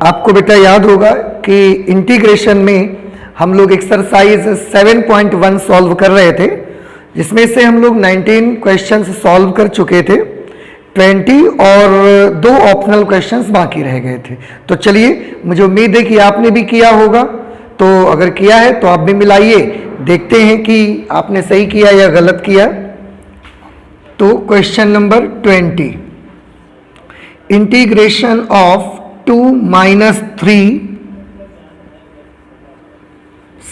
आपको बेटा याद होगा कि इंटीग्रेशन में हम लोग एक्सरसाइज 7.1 सॉल्व कर रहे थे, जिसमें से हम लोग 19 क्वेश्चंस सॉल्व कर चुके थे, 20 और 2 ऑप्शनल क्वेश्चंस बाकी रह गए थे। तो चलिए, मुझे उम्मीद है कि आपने भी किया होगा, तो अगर किया है तो आप भी मिलाइए, देखते हैं कि आपने सही किया या गलत किया। तो question number 20, integration of 2 - 3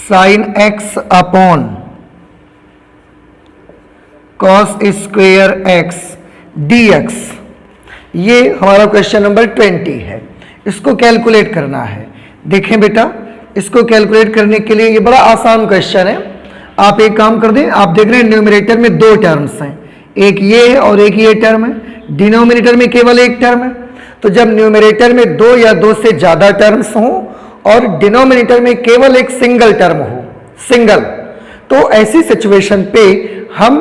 sin x upon cos square x dx, ये हमारा क्वेश्चन नंबर 20 है। इसको कैलकुलेट करना है। देखें बेटा, इसको कैलकुलेट करने के लिए ये बड़ा आसान क्वेश्चन है। आप एक काम कर दें, आप देख रहे हैं न्यूमरेटर में 2 टर्म्स हैं, एक ये है और एक ये टर्म है, डिनोमिनेटर में केवल एक टर्म है। तो जब न्यूमरेटर में 2 या 2 से ज्यादा टर्म्स हों और डिनोमिनेटर में केवल एक सिंगल टर्म हो, सिंगल, तो ऐसी सिचुएशन पे हम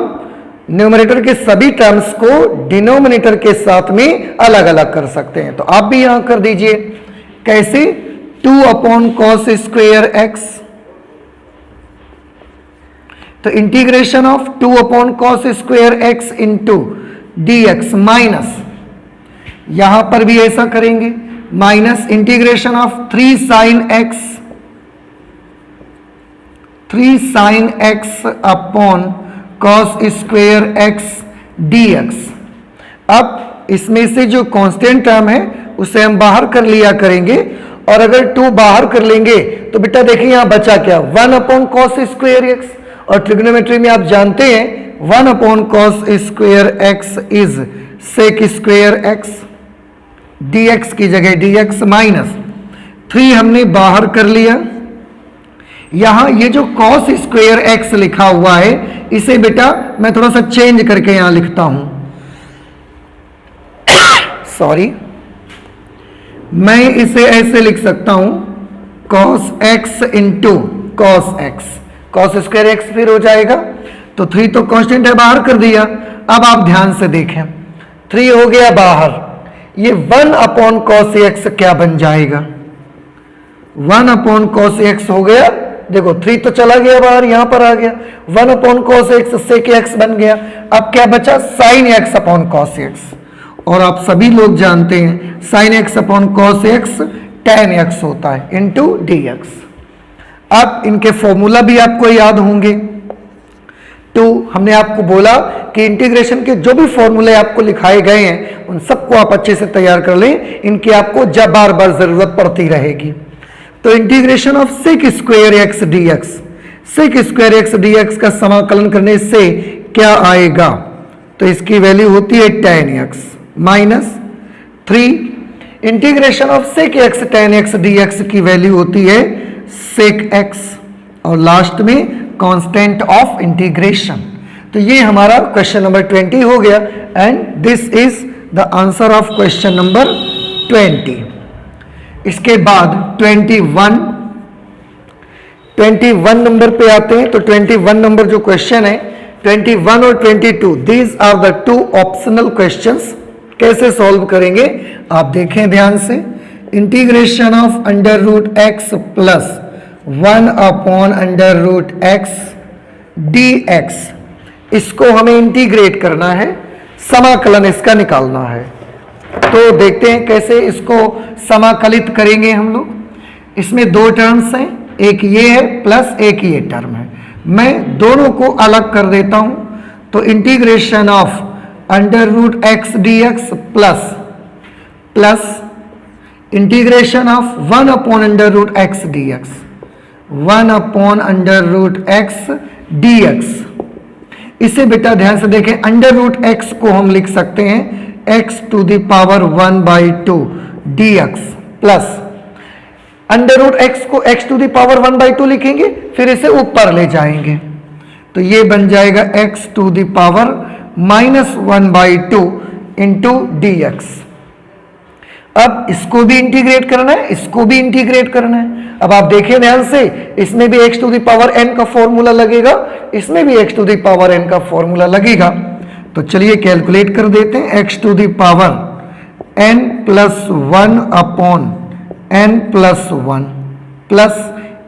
न्यूमरेटर के सभी टर्म्स को डिनोमिनेटर के साथ में अलग अलग कर सकते हैं। तो आप भी यहां कर दीजिए। कैसे? 2 अपॉन कॉस स्क्वेयर एक्स, तो integration of 2 upon cos square x into D x minus, यहां पर भी ऐसा करेंगे, minus integration of 3 sign x upon cos square x dx। अब इसमें से जो कांस्टेंट टर्म है उसे हम बाहर कर लिया करेंगे, और अगर 2 बाहर कर लेंगे तो बेटा देखिए यहां बचा क्या, 1 अपॉन कॉस स्क्वेयर एक्स, और ट्रिग्नोमेट्री में आप जानते हैं 1 upon cos square x is sec square x, dx की जगह dx माइनस 3 हमने बाहर कर लिया। यहां ये जो cos स्क्वेयर x लिखा हुआ है, इसे बेटा मैं थोड़ा सा चेंज करके यहां लिखता हूं, सॉरी, मैं इसे ऐसे लिख सकता हूं, cos x into cos x, cos square x फिर हो जाएगा। तो 3 तो कांस्टेंट है, बाहर कर दिया। अब आप ध्यान से देखें, 3 हो गया बाहर, ये 1 अपॉन कॉस एक्स क्या बन जाएगा, 1 अपॉन कॉस एक्स हो गया। देखो 3 तो चला गया बाहर, यहां पर आ गया, 1 upon cos x sec x बन गया। अब क्या बचा, sine x upon cos x, और आप सभी लोग जानते हैं sine x upon cos x tan x होता है इंटू डी एक्स। अब इनके फॉर्मूला भी आपको याद होंगे। तो हमने आपको बोला कि इंटीग्रेशन के जो भी फॉर्मूले आपको लिखाए गए हैं उन सबको आप अच्छे से तैयार कर लें, इनकी आपको जब बार बार जरूरत पड़ती रहेगी। तो integration of sec square x dx, sec square x dx का समाकलन करने से क्या आएगा, तो इसकी वैल्यू होती है tan x minus 3 integration of sec x tan x dx की वैल्यू होती है सेक x, और लास्ट में कांस्टेंट ऑफ इंटीग्रेशन। तो ये हमारा क्वेश्चन नंबर 20 हो गया, and this is the answer of question number 20। इसके बाद 21 नंबर पे आते हैं। तो 21 नंबर जो क्वेश्चन है, 21 और 22, these are the 2 optional questions. कैसे सॉल्व करेंगे आप देखें ध्यान से। Integration of under root x plus 1 upon under root x dx, इसको हमें इंटीग्रेट करना है, समाकलन इसका निकालना है। तो देखते हैं कैसे इसको समाकलित करेंगे हम लोग। इसमें 2 टर्म्स हैं, एक ये है प्लस एक ये टर्म है। मैं दोनों को अलग कर देता हूं। तो integration of under root x dx plus integration of 1 upon under root x dx, 1 upon under root x dx। इसे बेटा ध्यान से देखें, अंडर रूट एक्स को हम लिख सकते हैं x to the power 1/2 dx plus under root x को x टू द पावर 1/2 लिखेंगे, फिर इसे ऊपर ले जाएंगे, तो ये बन जाएगा x to the power -1/2 into dx। अब इसको भी इंटीग्रेट करना है, इसको भी इंटीग्रेट करना है। अब आप देखिए ध्यान से, इसमें भी x to the power n का फॉर्मूला लगेगा, इसमें भी x to the power n का फॉर्मूला लगेगा। तो चलिए कैलकुलेट कर देते हैं। x to the power n + 1 upon n plus 1 plus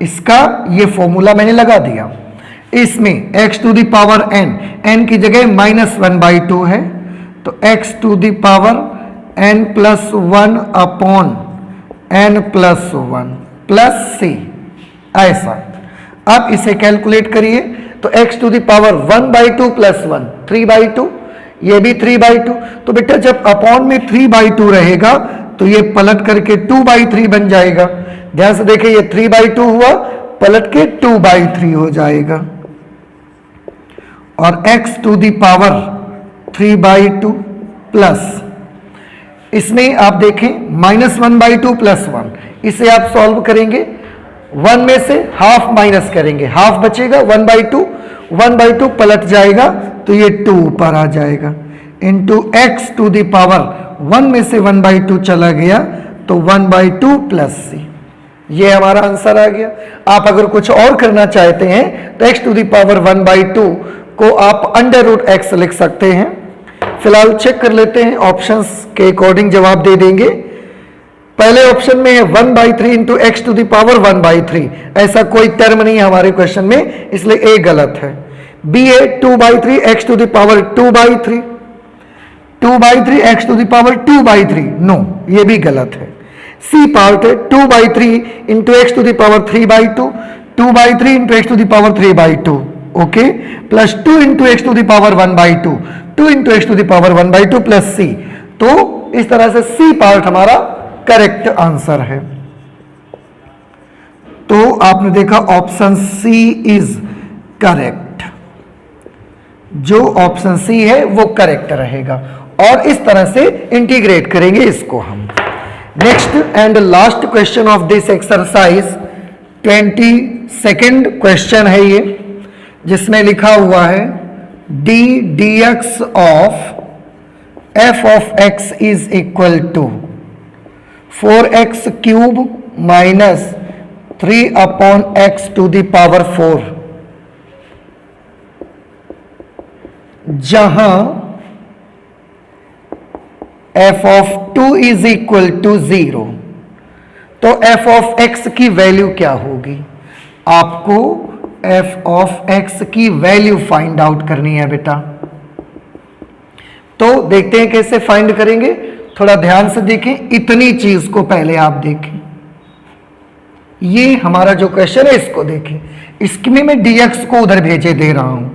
इसका ये फॉर्मूला मैंने लगा दिया। इसमें x to the power n की जगह -1/2 है, तो x to the power n plus 1 upon n plus 1 plus c, ऐसा। अब इसे कैलकुलेट करिए, तो x to the power 1/2 plus 1 3/2, ये भी 3/2। तो बेटा जब अपॉन में 3/2 रहेगा तो ये पलट करके 2/3 बन जाएगा। ध्यान से देखिए, ये 3/2 हुआ, पलट के 2/3 हो जाएगा। और x to the power 3/2 plus, इसमें आप देखें -1/2 प्लस 1, इसे आप सॉल्व करेंगे, 1 में से हाफ माइनस करेंगे, हाफ बचेगा, 1/2 पलट जाएगा तो ये 2 ऊपर आ जाएगा, into x to the power 1 में से 1/2 चला गया तो 1/2 प्लस c, ये हमारा आंसर आ गया। आप अगर कुछ और करना चाहते हैं तो x टू द पावर 1/2 को आप √x लिख सकते हैं। फिलहाल चेक कर लेते हैं, ऑप्शंस के अकॉर्डिंग जवाब दे देंगे। पहले ऑप्शन में है 1/3 into x to the power 1/3, ऐसा कोई टर्म नहीं है हमारे क्वेश्चन में, इसलिए ए गलत है। बी है 2/3 x to the power 2/3, 2/3 x to the power 2/3, no ये भी गलत है। सी पार्ट है 2/3 into x to the power 3/2, 2/3 into x to the power 3/2, okay, plus 2 into x to the power 1/2, 2 into x to the power 1/2 plus C. तो इस तरह से C part हमारा करेक्ट आंसर है। तो आपने देखा ऑप्शन सी इज करेक्ट, जो ऑप्शन सी है वो करेक्ट रहेगा। और इस तरह से इंटीग्रेट करेंगे इसको हम। Next and last question of this exercise, 22nd question है ये, जिसमें लिखा हुआ है d dx of f of x is equal to 4x cube minus 3 upon x to the power 4, जहां f of 2 is equal to 0। तो f of x की value क्या होगी? आपको f ऑफ x की वैल्यू फाइंड आउट करनी है बेटा। तो देखते हैं कैसे फाइंड करेंगे, थोड़ा ध्यान से देखें, इतनी चीज को पहले आप देखें। ये हमारा जो क्वेश्चन है इसको देखें, इसमें मैं dx को उधर भेजे दे रहा हूं,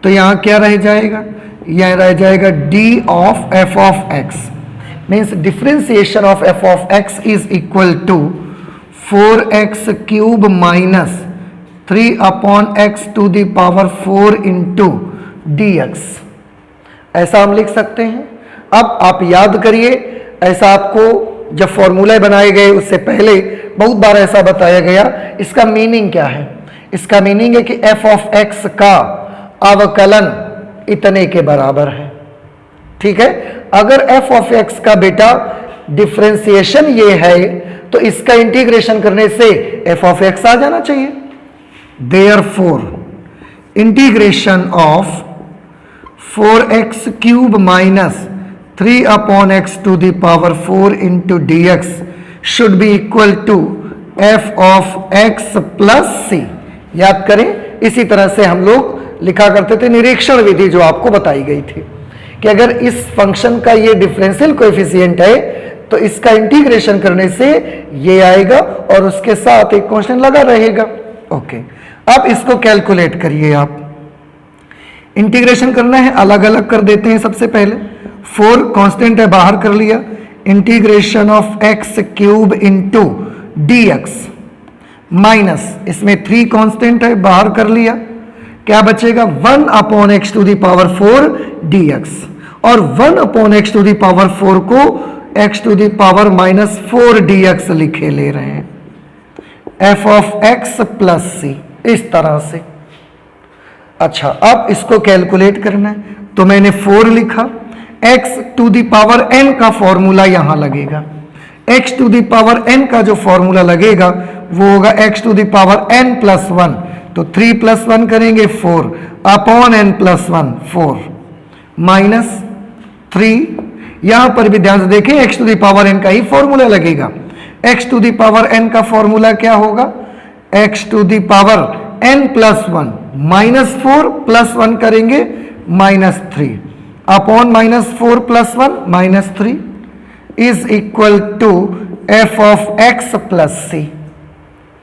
तो यहां क्या रह जाएगा? यह रह जाएगा d of f of x, means differentiation of f of x is equal to 4x cube minus 3 upon x to the power 4 into dx, ऐसा हम लिख सकते हैं। अब आप याद करिए, ऐसा आपको जब फॉर्मूले बनाए गए उससे पहले बहुत बार ऐसा बताया गया। इसका मीनिंग क्या है? इसका मीनिंग है कि f ऑफ x का अवकलन इतने के बराबर है, ठीक है। अगर f ऑफ x का बेटा डिफरेंशिएशन ये है तो इसका इंटीग्रेशन करने से f ऑफ x आ जाना चाहिए। Therefore integration of 4x cube minus 3 upon x to the power 4 into dx should be equal to f of x plus c। याद करें, इसी तरह से हम लोग लिखा करते थे निरीक्षण विधि जो आपको बताई गई थी, कि अगर इस फंक्शन का ये डिफरेंशियल कोएफिशिएंट है तो इसका इंटीग्रेशन करने से ये आएगा और उसके साथ एक कांस्टेंट लगा रहेगा। ओके, अब इसको कैलकुलेट करिए आप। इंटीग्रेशन करना है, अलग अलग कर देते हैं। सबसे पहले 4 कांस्टेंट है, बाहर कर लिया, integration of x cube into dx minus इसमें 3 कांस्टेंट है, बाहर कर लिया, क्या बचेगा? 1 upon x to the power 4 dx, और 1 upon x to the power 4 को x to the power minus 4 dx लिखे ले रहे हैं, f of x plus c, इस तरह से। अच्छा, अब इसको कैलकुलेट करना है, तो मैंने 4 लिखा, x to the power n का फॉर्मूला यहां लगेगा। x to the power n का जो फॉर्मूला लगेगा वो होगा x to the power n plus 1, तो 3 प्लस 1 करेंगे 4 अपॉन n प्लस 1 4 माइनस 3। यहां पर भी ध्यान से देखें, x to the power n का ही फॉर्मूला लगेगा। x to the power n का फॉर्मूला क्या होगा, x to the power n plus 1, -4 plus 1 करेंगे -3 अपॉन -4 plus 1 -3 is equal to f of x plus c।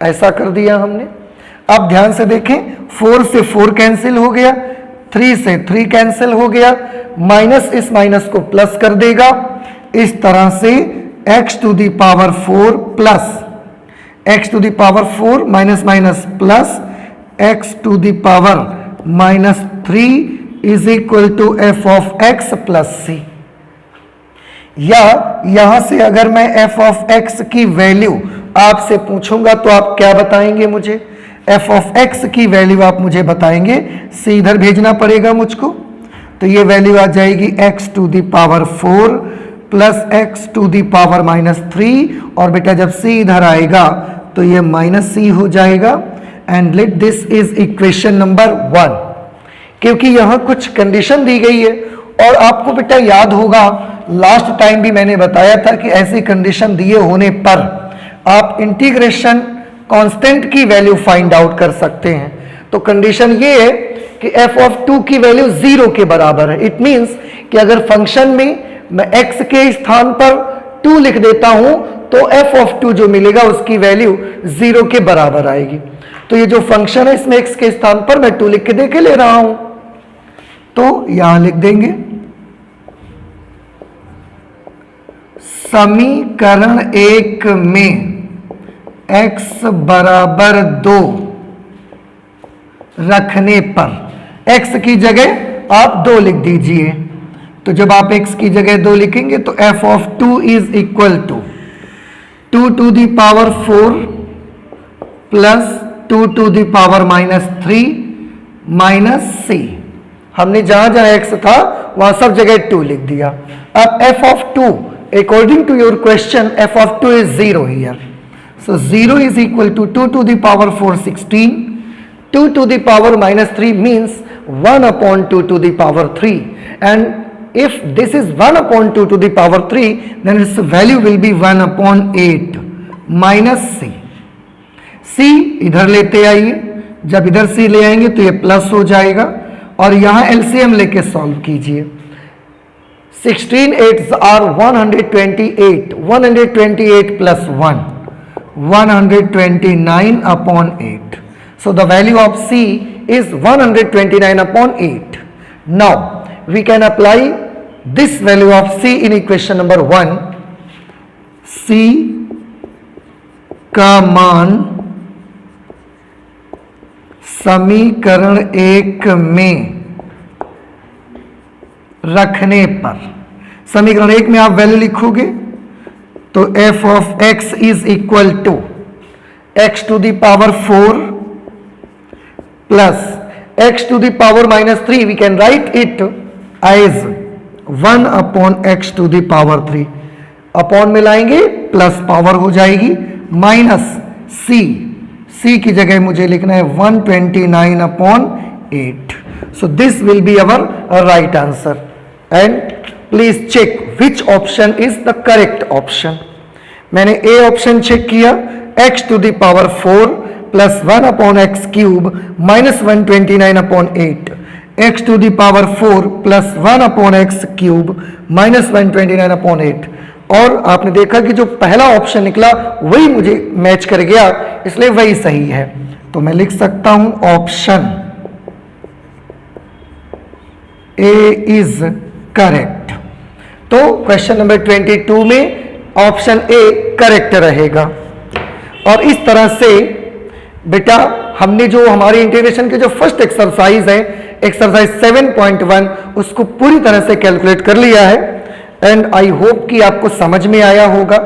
ऐसा कर दिया हमने। अब ध्यान से देखें, 4 से 4 कैंसिल हो गया, 3 से 3 कैंसिल हो गया, माइनस इस माइनस को प्लस कर देगा। इस तरह से x to the power 4 plus x to the power 4 minus minus plus x to the power -3 is equal to f of x plus c। या यहां से अगर मैं f ऑफ x की वैल्यू आपसे पूछूंगा तो आप क्या बताएंगे मुझे, f ऑफ x की वैल्यू आप मुझे बताएंगे, c इधर भेजना पड़ेगा मुझको, तो ये वैल्यू आ जाएगी x to the power 4 plus x to the power -3 और बेटा जब c इधर आएगा तो ये -c हो जाएगा। And let this is equation number 1। क्योंकि यहां कुछ कंडीशन दी गई है और आपको बेटा याद होगा लास्ट टाइम भी मैंने बताया था कि ऐसी कंडीशन दिए होने पर आप इंटीग्रेशन कांस्टेंट की वैल्यू फाइंड आउट कर सकते हैं। तो कंडीशन ये है कि f ऑफ 2 की वैल्यू 0 के बराबर है। इट मींस कि अगर फंक्शन में मैं x के स्थान पर 2 लिख देता हूं तो f ऑफ 2 जो मिलेगा उसकी वैल्यू 0 के बराबर आएगी। तो ये जो फंक्शन है इसमें x के स्थान पर मैं 2 लिख के देके ले रहा हूं, तो यहां लिख देंगे समीकरण 1 में x बराबर 2 रखने पर x की जगह आप 2 लिख दीजिए। तो जब आप x की जगह 2 लिखेंगे तो f of 2 is equal to 2 to the power 4 plus 2 to the power -3 minus c। हमने जहां जहां x था वहां सब जगह 2 लिख दिया। अब f of 2 according to your question f of 2 is 0 here, so 0 is equal to 2 to the power 4 16, 2 to the power -3 means 1 upon 2 to the power 3, and if this is 1 upon 2 to the power 3 then its value will be 1 upon 8 minus c। c इधर लेते आइए, जब इधर c ले आएंगे तो ये plus हो जाएगा और यहां एलसीएम लेके सॉल्व कीजिए। 16 8s are 128, 128 plus 1, 129 upon 8. So the value of C is 129 upon 8. Now we can apply this value of C in equation number 1. C का मान समीकरण 1 में रखने पर, समीकरण 1 में आप वैल्यू लिखोगे तो f of x is equal to x to the power 4 plus x to the power -3, we can write it as 1 upon x to the power 3, upon में लाएंगे प्लस पावर हो जाएगी माइनस c की जगह मुझे लिखना है 129 upon 8। So this will be our right answer, and please check which option is the correct option. मैंने A ऑप्शन चेक किया, x to the power 4 plus 1 upon x cube minus 129 upon 8, x to the power 4 plus 1 upon x cube minus 129 upon 8। और आपने देखा कि जो पहला option निकला वही मुझे मैच कर गया, इसलिए वही सही है। तो मैं लिख सकता हूं ऑप्शन A is correct। तो क्वेश्चन नंबर 22 में ऑप्शन A करेक्ट रहेगा। और इस तरह से बेटा हमने जो हमारे इंटीग्रेशन के जो फर्स्ट एक्सरसाइज है, एक्सरसाइज 7.1, उसको पूरी तरह से कैलकुलेट कर लिया है। एंड आई होप कि आपको समझ में आया होगा।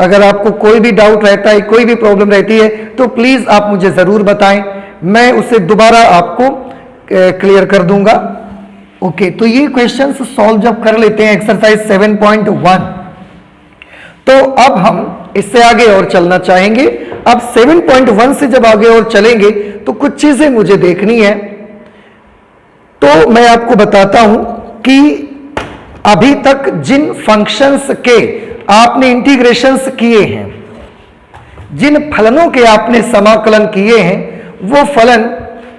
अगर आपको कोई भी डाउट रहता है, कोई भी प्रॉब्लम रहती है तो प्लीज आप मुझे जरूर बताएं, मैं उसे दोबारा आपको क्लियर कर दूंगा। ओके, तो ये क्वेश्चंस सॉल्व जब कर लेते हैं एक्सरसाइज 7.1, तो अब हम इससे आगे और चलना चाहेंगे। अब 7.1 से जब आगे और चलेंगे तो कुछ चीजें मुझे देखनी है। तो मैं आपको बताता हूं कि अभी तक जिन फंक्शंस के आपने इंटीग्रेशंस किए हैं जिन फलनों के आपने समाकलन किए हैं वो फलन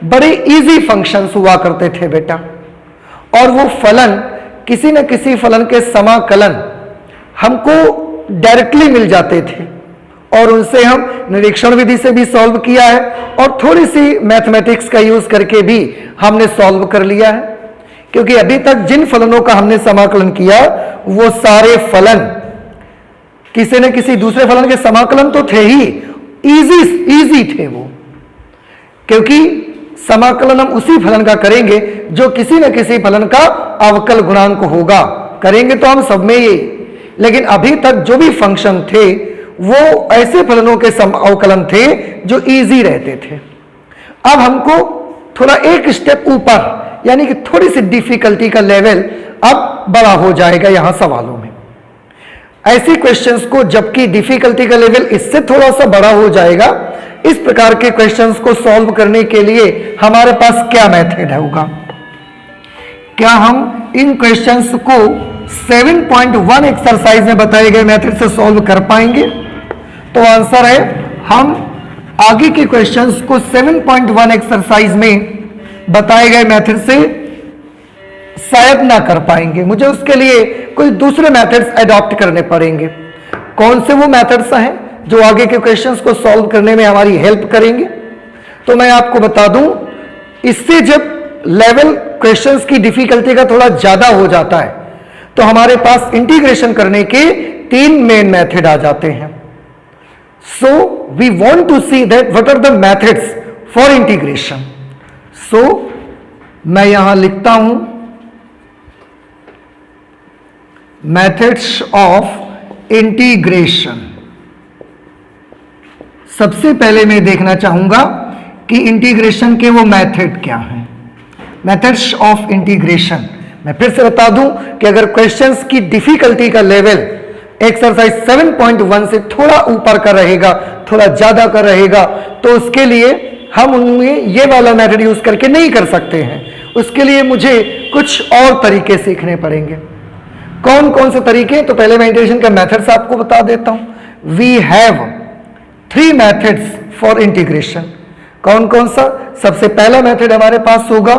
बड़े इजी फंक्शंस हुआ करते थे बेटा, और वो फलन किसी न किसी फलन के समाकलन हमको डायरेक्टली मिल जाते थे, और उनसे हम निरीक्षण विधि से भी सॉल्व किया है और थोड़ी सी मैथमेटिक्स का यूज करके भी हमने सॉल्व कर लिया है। क्योंकि अभी तक जिन फलनों का हमने समाकलन किया वो सारे फलन किसी न किसी दूसरे फलन के समाकलन तो थे ही, इजी थे वो, क्योंकि समाकलन हम उसी फलन का करेंगे जो किसी न किसी फलन का अवकल गुणांक होगा, करेंगे तो हम सब में ये। लेकिन अभी तक जो भी फंक्शन थे वो ऐसे फलनों के अवकलन थे जो इजी रहते थे। अब हमको थोड़ा एक स्टेप ऊपर, यानी कि थोड़ी सी डिफिकल्टी का लेवल अब बड़ा हो जाएगा यहां सवालों में। ऐसे क्वेश्चंस को, जबकि डिफिकल्टी का लेवल इससे थोड़ा सा बड़ा हो जाएगा, इस प्रकार के क्वेश्चंस को सॉल्व करने के लिए हमारे पास क्या मेथड होगा? क्या हम इन क्वेश्चंस को 7.1 एक्सरसाइज में बताए गए मेथड से सॉल्व कर पाएंगे? तो आंसर है हम आगे के क्वेश्चंस को 7.1 एक्सरसाइज में बताए गए मेथड से शायद ना कर पाएंगे। मुझे उसके लिए कोई दूसरे मेथड्स अडॉप्ट करने पड़ेंगे। कौन से वो मेथड्स हैं जो आगे के क्वेश्चंस को सॉल्व करने में हमारी हेल्प करेंगे? तो मैं आपको बता दूं, इससे जब लेवल क्वेश्चंस की डिफिकल्टी का थोड़ा ज्यादा हो जाता है तो हमारे पास इंटीग्रेशन करने के 3 मेन मेथड आ जाते हैं। So we want to see that what are the methods for integration. So मैं यहां लिखता हूं मेथड्स ऑफ इंटीग्रेशन। सबसे पहले मैं देखना चाहूंगा कि इंटीग्रेशन के वो मेथड क्या हैं, मेथड्स ऑफ इंटीग्रेशन। मैं फिर से बता दूं कि अगर क्वेश्चंस की डिफिकल्टी का लेवल एक्सरसाइज 7.1 से थोड़ा ऊपर का रहेगा, थोड़ा ज्यादा का रहेगा, तो उसके लिए हम उनमें ये वाला मेथड यूज करके नहीं कर सकते हैं। उसके लिए मुझे कुछ और तरीके सीखने पड़ेंगे। कौन कौन से तरीके? तो पहले मैं इंटीग्रेशन का मेथड्स आपको बता देता हूं। We have 3 methods for integration. कौन कौन सा? सबसे पहला मेथड हमारे पास होगा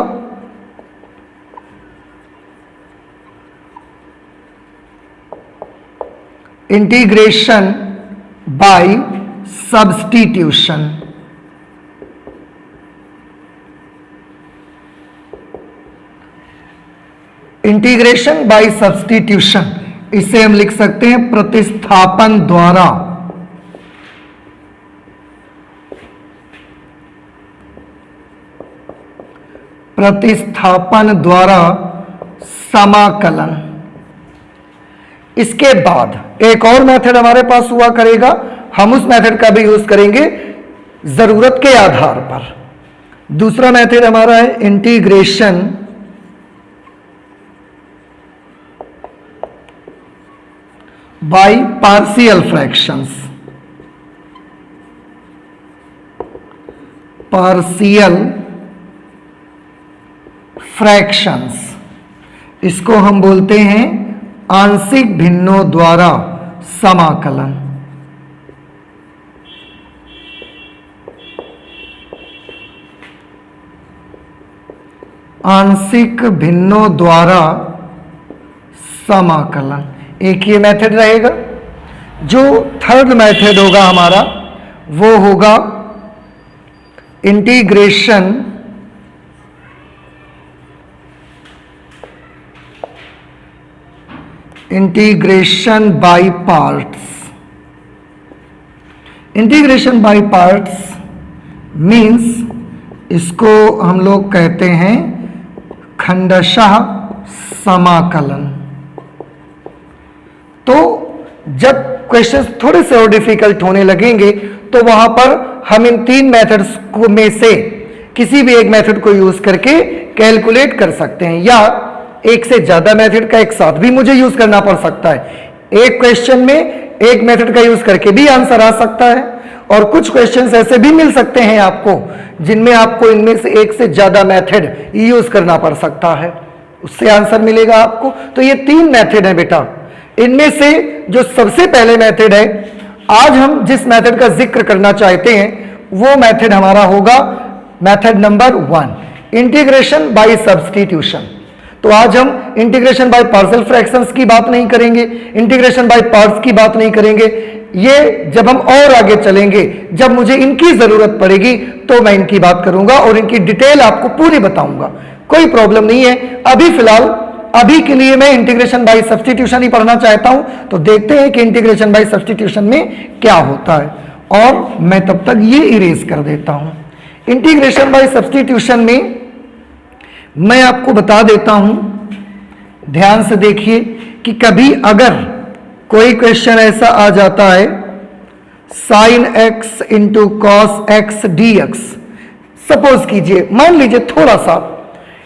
integration by substitution. Integration by substitution, इसे हम लिख सकते हैं प्रतिस्थापन द्वारा। प्रतिस्थापन द्वारा समाकलन। इसके बाद एक और मेथड हमारे पास हुआ करेगा, हम उस मेथड का भी यूज करेंगे जरूरत के आधार पर। दूसरा मेथड हमारा है integration by partial fractions. Partial fractions, इसको हम बोलते हैं आंशिक भिन्नों द्वारा समाकलन। आंशिक भिन्नों द्वारा समाकलन एक ये मेथड रहेगा। जो थर्ड मेथड होगा हमारा वो होगा integration by parts. Integration by parts means इसको हम लोग कहते हैं खंडशः समाकलन। तो जब क्वेश्चंस थोड़े से और डिफिकल्ट होने लगेंगे तो वहां पर हम इन 3 मेथड्स में से किसी भी एक मेथड को यूज करके कैलकुलेट कर सकते हैं, या एक से ज्यादा मेथड का एक साथ भी मुझे यूज करना पड़ सकता है। एक क्वेश्चन में एक मेथड का यूज करके भी आंसर आ सकता है, और कुछ क्वेश्चंस ऐसे भी मिल सकते हैं आपको जिनमें आपको इनमें से एक से ज्यादा मेथड यूज करना पड़ सकता है, उससे आंसर मिलेगा आपको। तो ये 3 मेथड है बेटा। इनमें से जो सबसे पहले मेथड है आज हम जिस मेथड का जिक्र करना चाहते हैं वो मेथड हमारा होगा method number 1, integration by substitution. तो आज हम इंटीग्रेशन बाय पार्शियल फ्रैक्शंस की बात नहीं करेंगे, इंटीग्रेशन बाय पार्ट्स की बात नहीं करेंगे। ये जब हम और आगे चलेंगे, जब मुझे इनकी जरूरत पड़ेगी तो मैं इनकी बात करूंगा और इनकी डिटेल आपको पूरी बताऊंगा, कोई प्रॉब्लम नहीं है। अभी फिलहाल अभी के लिए मैं इंटीग्रेशन बाय सब्स्टिट्यूशन ही पढ़ना चाहता हूं, तो देखते हैं कि इंटीग्रेशन बाय सब्स्टिट्यूशन में क्या होता है, और मैं तब तक ये इरेज कर देता हूं। इंटीग्रेशन बाय सब्स्टिट्यूशन में मैं आपको बता देता हूं, ध्यान से देखिए कि कभी अगर कोई क्वेश्चन ऐसा आ जाता है sine x into cos x d x, suppose कीजिए, मान लीजिए थोड़ा सा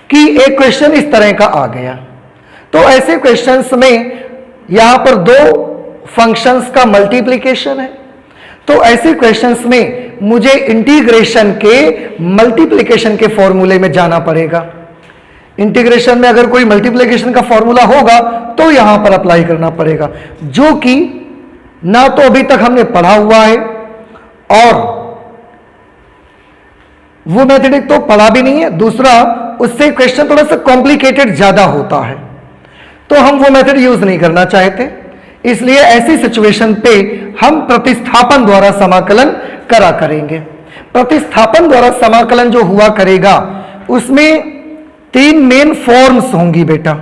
कि एक क्वेश्चन इस तरह का आ गया, तो ऐसे क्वेश्चंस में यहां पर दो फंक्शंस का मल्टीप्लिकेशन है, तो ऐसे क्वेश्चंस में मुझे इंटीग्रेशन के मल्टीप्लिकेशन के फॉर्मूले में जाना पड़ेगा। इंटीग्रेशन में अगर कोई मल्टीप्लिकेशन का फॉर्मूला होगा तो यहां पर अप्लाई करना पड़ेगा, जो कि ना तो अभी तक हमने पढ़ा हुआ है और वो मेथड एक तो पढ़ा भी नहीं है, दूसरा उससे क्वेश्चन थोड़ा सा कॉम्प्लिकेटेड ज्यादा होता है, तो हम वो मेथड यूज नहीं करना चाहते। इसलिए ऐसी सिचुएशन पे हम प्रतिस्थापन द्वारा समाकलन करा करेंगे। प्रतिस्थापन द्वारा समाकलन जो हुआ करेगा उसमें 3 मेन फॉर्म्स होंगी बेटा।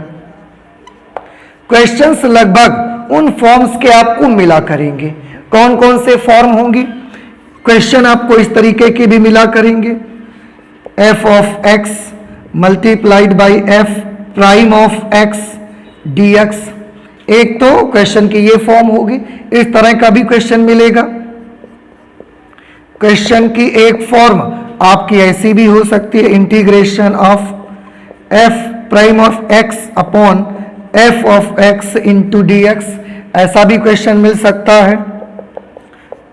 क्वेश्चंस लगभग उन फॉर्म्स के आपको मिला करेंगे। कौन कौन से फॉर्म होंगी? क्वेश्चन आपको इस तरीके के भी मिला करेंगे, F of x multiplied by f prime of x d x. एक तो क्वेश्चन की ये फॉर्म होगी, इस तरह का भी क्वेश्चन मिलेगा। क्वेश्चन की एक फॉर्म आपकी ऐसी भी हो सकती है, integration of F prime of x upon F of x into D x, ऐसा भी क्वेश्चन मिल सकता है।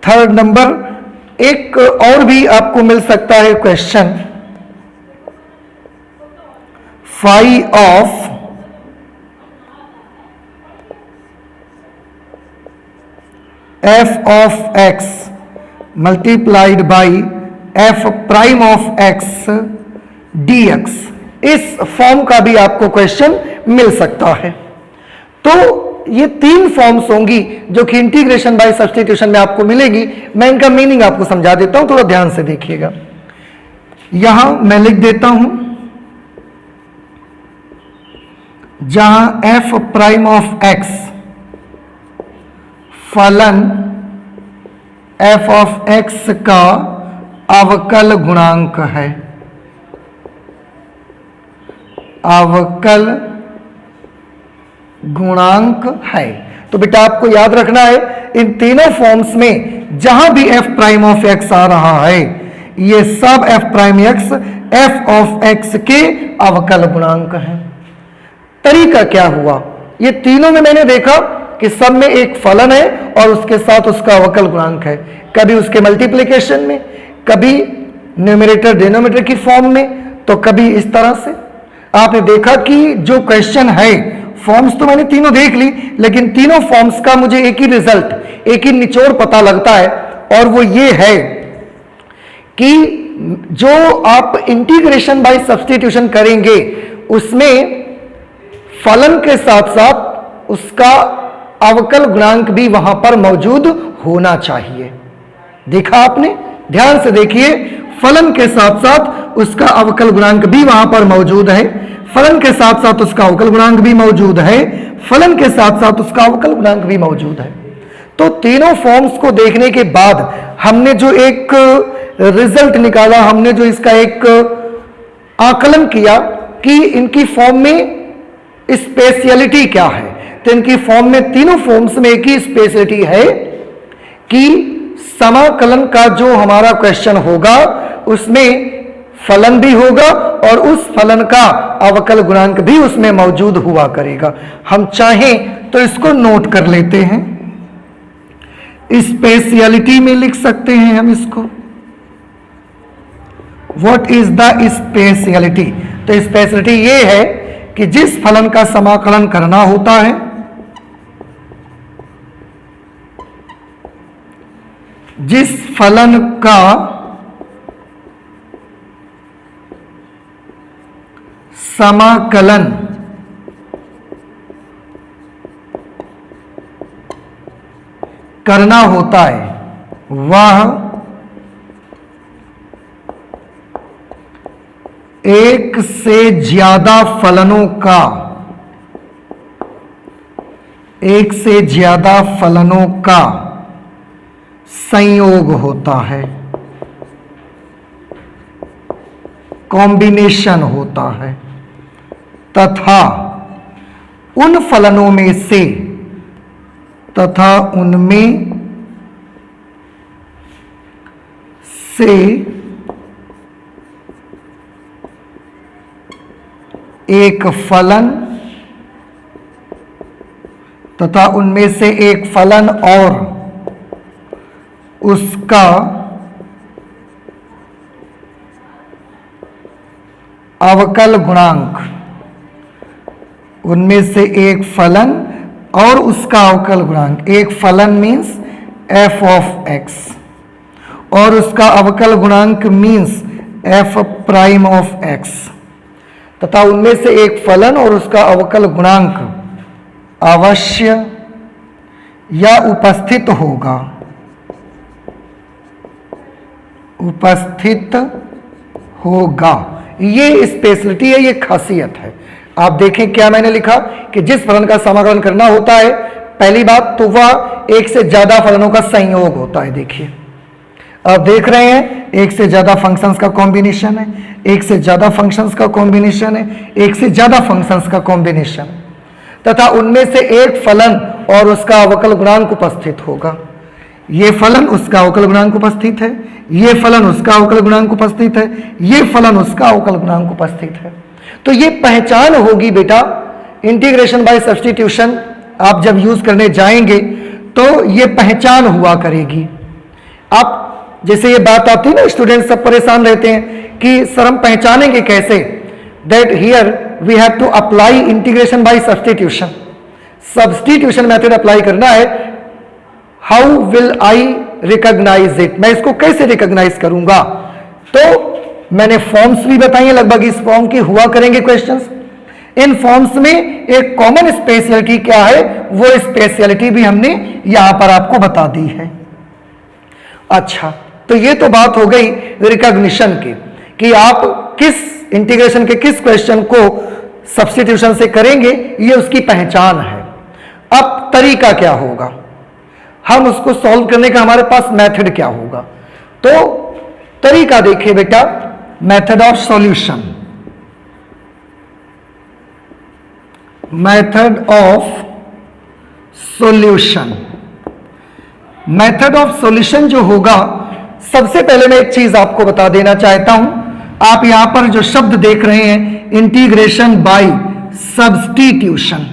थर्ड नंबर, एक और भी आपको मिल सकता है question, phi of f of x multiplied by f prime of x d x. इस फॉर्म का भी आपको क्वेश्चन मिल सकता है। तो ये 3 फॉर्म्स होंगी जो कि इंटीग्रेशन बाय सब्स्टिट्यूशन में आपको मिलेगी। मैं इनका मीनिंग आपको समझा देता हूं, थोड़ा ध्यान से देखिएगा। यहां मैं लिख देता हूं, जहां एफ प्राइम ऑफ एक्स फलन एफ ऑफ एक्स का अवकल गुणांक है, अवकल गुणांक है। तो बेटा आपको याद रखना है, इन तीनों फॉर्म्स में जहां भी एफ प्राइम ऑफ एक्स आ रहा है, ये सब F prime x F of x के अवकल गुणांक है। तरीका क्या हुआ, ये तीनों में मैंने देखा कि सब में एक फलन है और उसके साथ उसका अवकल गुणांक है, कभी उसके मल्टीप्लिकेशन में, कभी न्यूमरेटर डिनोमिनेटर की फॉर्म में, तो कभी इस तरह से। आपने देखा कि जो क्वेश्चन है, फॉर्म्स तो मैंने तीनों देख ली, लेकिन तीनों फॉर्म्स का मुझे एक ही रिजल्ट, एक ही निचोड़ पता लगता है, और वो ये है कि जो आप इंटीग्रेशन बाय सब्स्टिट्यूशन करेंगे उसमें फलन के साथ साथ उसका अवकल गुणांक भी वहां पर मौजूद होना चाहिए। देखा आपने, ध्यान से देखिए, फलन के साथ साथ उसका अवकल गुणांक भी वहां पर मौजूद है, फलन के साथ साथ उसका अवकल गुणांक भी मौजूद है, फलन के साथ साथ उसका अवकल गुणांक भी मौजूद है। तो तीनों फॉर्म्स को देखने के बाद हमने जो एक रिजल्ट निकाला, हमने जो इसका एक आकलन किया कि इनकी फॉर्म में स्पेशलिटी क्या है, तो इनकी फॉर्म में, तीनों फॉर्म्स में एक ही स्पेशलिटी है कि समाकलन का जो हमारा क्वेश्चन होगा उसमें फलन भी होगा और उस फलन का अवकल गुणांक भी उसमें मौजूद हुआ करेगा। हम चाहें तो इसको नोट कर लेते हैं, स्पेशलिटी में लिख सकते हैं हम इसको। What is the speciality? तो स्पेशलिटी ये है कि जिस फलन का समाकलन करना होता है जिस फलन का समाकलन करना होता है वह एक से ज्यादा फलनों का संयोग होता है, कॉम्बिनेशन होता है, तथा उनमें से एक फलन और उसका अवकल गुणांक, उनमें से एक फलन और उसका अवकल गुणांक, एक फलन मीन्स f ऑफ x और उसका अवकल गुणांक means f prime of x, तथा उनमें से एक फलन और उसका अवकल गुणांक अवश्य या उपस्थित होगा। ये स्पेशलिटी है, ये खासियत है। आप देखें क्या मैंने लिखा कि जिस फलन का समाकलन करना होता है, पहली बात तो वह एक से ज्यादा फलनों का संयोग होता है। देखिए आप देख रहे हैं एक से ज्यादा फंक्शंस का कॉम्बिनेशन है, एक से ज्यादा फंक्शंस का कॉम्बिनेशन है, एक से ज्यादा फंक्शंस का कॉम्बिनेशन, तथा उनमें से एक फलन और उसका अवकल गुणांक उपस्थित होगा। ये फलन उसका अवकल गुणांक उपस्थित है, ये फलन उसका अवकल गुणांक उपस्थित है, ये फलन उसका अवकल गुणांक उपस्थित है। तो ये पहचान होगी बेटा, इंटीग्रेशन बाय सब्स्टिट्यूशन आप जब यूज करने जाएंगे तो ये पहचान हुआ करेगी। आप जैसे ये बात आती है ना, स्टूडेंट सब परेशान रहते हैं कि सर हम पहचानेंगे कैसे, that here we have to apply integration by substitution, substitution method apply करना है। How will I recognise it, मैं इसको कैसे रिकॉग्नाइज करूंगा? तो मैंने फॉर्म्स भी बताई हैं, लगभग इस फॉर्म की हुआ करेंगे क्वेश्चंस। इन फॉर्म्स में एक कॉमन स्पेशलिटी क्या है, वो स्पेशलिटी भी हमने यहां पर आपको बता दी है। अच्छा, तो ये तो बात हो गई रिकॉग्निशन की कि आप किस इंटीग्रेशन के किस क्वेश्चन को सब्स्टिट्यूशन से करेंगे, ये उसकी पहचान है। अब तरीका क्या होगा, हम उसको सॉल्व करने का हमारे पास मेथड क्या होगा? तो तरीका देखिए बेटा, method of solution, method of solution, method of solution जो होगा, सबसे पहले मैं एक चीज आपको बता देना चाहता हूं। आप यहां पर जो शब्द देख रहे हैं इंटीग्रेशन बाय सब्स्टिट्यूशन,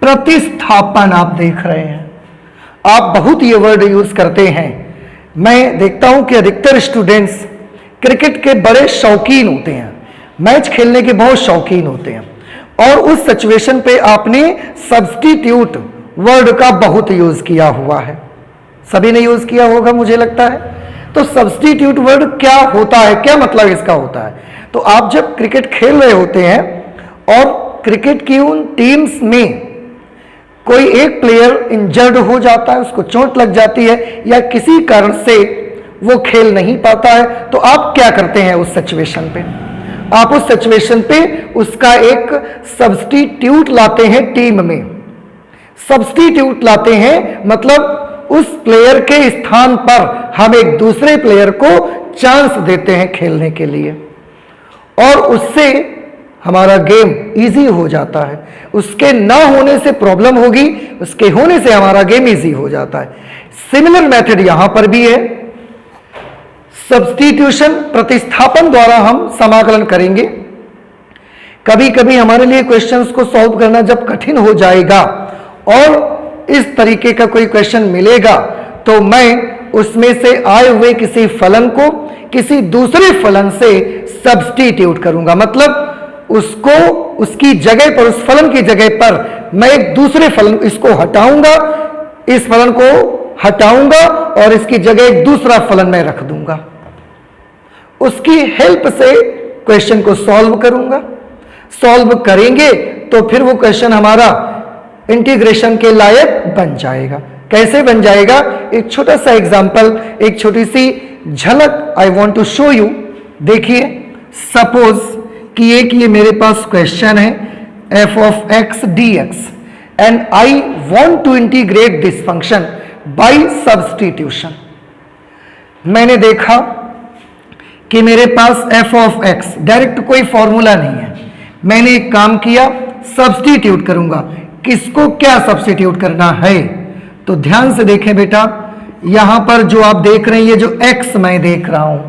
प्रतिस्थापन आप देख रहे हैं, आप बहुत ये वर्ड यूज करते हैं। मैं देखता हूं कि अधिकतर स्टूडेंट्स क्रिकेट के बड़े शौकीन होते हैं, मैच खेलने के बहुत शौकीन होते हैं, और उस सिचुएशन पे आपने सब्स्टिट्यूट वर्ड का बहुत यूज किया हुआ है। सभी ने यूज किया होगा मुझे लगता है। तो सब्स्टिट्यूट वर्ड क्या होता है, क्या मतलब इसका होता है? तो आप जब क्रिकेट खेल रहे होते हैं और क्रिकेट की उन टीम्स में कोई एक प्लेयर इंजर्ड हो जाता है, उसको चोट लग जाती है या किसी कारण से वो खेल नहीं पाता है, तो आप क्या करते हैं उस सिचुएशन पे? आप उस सिचुएशन पे उसका एक सब्स्टिट्यूट लाते हैं टीम में। सब्स्टिट्यूट लाते हैं मतलब उस प्लेयर के स्थान पर हम एक दूसरे प्लेयर को चांस देते हैं खेलने के लिए, और उससे हमारा गेम इजी हो जाता है। उसके ना होने से प्रॉब्लम होगी, उसके होने से हमारा गेम इजी हो जाता है। सिमिलर मेथड यहां पर भी है, सब्स्टिट्यूशन प्रतिस्थापन द्वारा हम समाकलन करेंगे। कभी कभी हमारे लिए क्वेश्चंस को सॉल्व करना जब कठिन हो जाएगा और इस तरीके का कोई क्वेश्चन मिलेगा, तो मैं उसमें से आए हुए किसी फलन को किसी दूसरे फलन से सब्स्टिट्यूट करूंगा, मतलब उसको उसकी जगह पर, उस फलन की जगह पर मैं एक दूसरे फलन इसको हटाऊंगा, इस फलन को हटाऊंगा और इसकी जगह एक दूसरा फलन मैं रख दूंगा, उसकी हेल्प से क्वेश्चन को सॉल्व करूंगा। सॉल्व करेंगे तो फिर वो क्वेश्चन हमारा इंटीग्रेशन के लायक बन जाएगा। कैसे बन जाएगा? एक छोटा सा एग्जांपल, एक छोटी सी झलक I want to show you. देखिए, सपोज कि एक ये मेरे पास क्वेश्चन है f of x dx and I want to integrate this function by substitution। मैंने देखा कि मेरे पास f of x डायरेक्ट कोई फॉर्मूला नहीं है, मैंने एक काम किया, सब्स्टिट्यूट करूंगा। किसको क्या सब्स्टिट्यूट करना है? तो ध्यान से देखें बेटा, यहां पर जो आप देख रहे हैं, ये जो x मैं देख रहा हूं,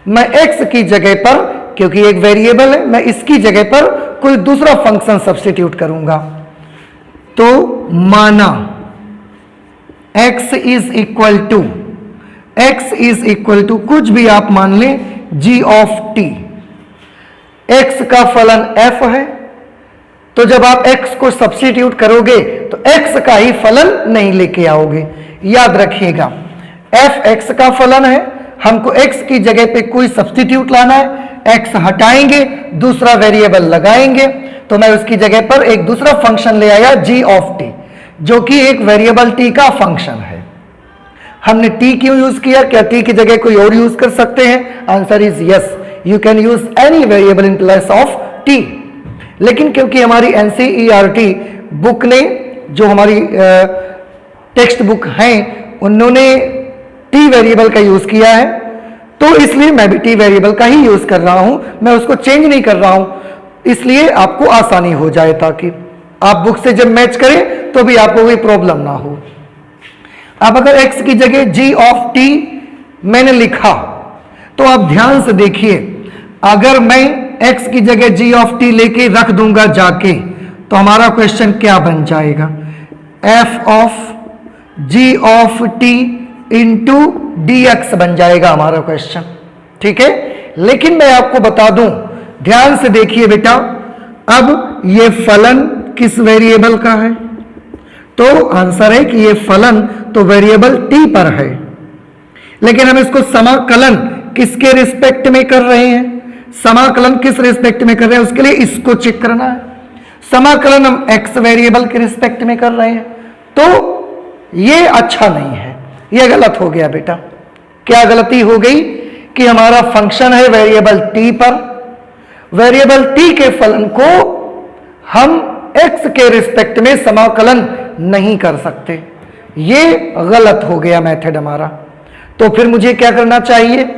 मैं x की जगह पर, क्योंकि एक वेरिएबल है, मैं इसकी जगह पर कोई दूसरा फंक्शन सब्स्टिट्यूट करूंगा। तो माना x इज इक्वल टू कुछ भी आप मान लें g ऑफ t। x का फलन f है, तो जब आप x को सब्स्टिट्यूट करोगे तो x का ही फलन नहीं लेके आओगे। याद रखिएगा, f x का फलन है, हमको x की जगह पे कोई सब्स्टिट्यूट लाना है, x हटाएंगे, दूसरा वेरिएबल लगाएंगे, तो मैं उसकी जगह पर एक दूसरा फंक्शन ले आया g ऑफ t, जो कि एक वेरिएबल t का फंक्शन है। हमने t क्यों यूज किया? क्या t की जगह कोई और यूज कर सकते हैं? Answer is yes, you can use any variable in place of t। लेकिन क्योंकि हमारी NCERT बुक ने, जो हमारी टेक्स्ट बुक हैं, उन्होंने t वेरिएबल का यूज किया है, तो इसलिए मैं भी t वेरिएबल का ही यूज कर रहा हूं, मैं उसको चेंज नहीं कर रहा हूं, इसलिए आपको आसानी हो जाए, ताकि आप बुक से जब मैच करें तो भी आपको कोई प्रॉब्लम ना हो। अब अगर x की जगह g ऑफ t मैंने लिखा, तो आप ध्यान से देखिए, अगर मैं x की जगह g ऑफ t लेके रख दूंगा जाके, तो हमारा क्वेश्चन क्या बन जाएगा? f of g of t into dx बन जाएगा हमारा क्वेश्चन। ठीक है, लेकिन मैं आपको बता दूं, ध्यान से देखिए बेटा, अब ये फलन किस वेरिएबल का है? तो आंसर है कि ये फलन तो वेरिएबल t पर है, लेकिन हम इसको समाकलन किसके रिस्पेक्ट में कर रहे हैं? समाकलन किस रिस्पेक्ट में कर रहे हैं, उसके लिए इसको चेक करना है। समाकलन हम x वेरिएबल के रिस्पेक्ट में कर रहे हैं, तो ये अच्छा नहीं है, ये गलत हो गया बेटा। क्या गलती हो गई? कि हमारा फंक्शन है वेरिएबल t पर, वेरिएबल t के फलन को हम x के रिस्पेक्ट में समाकलन नहीं कर सकते, ये गलत हो गया मेथड हमारा। तो फिर मुझे क्या करना चाहिए?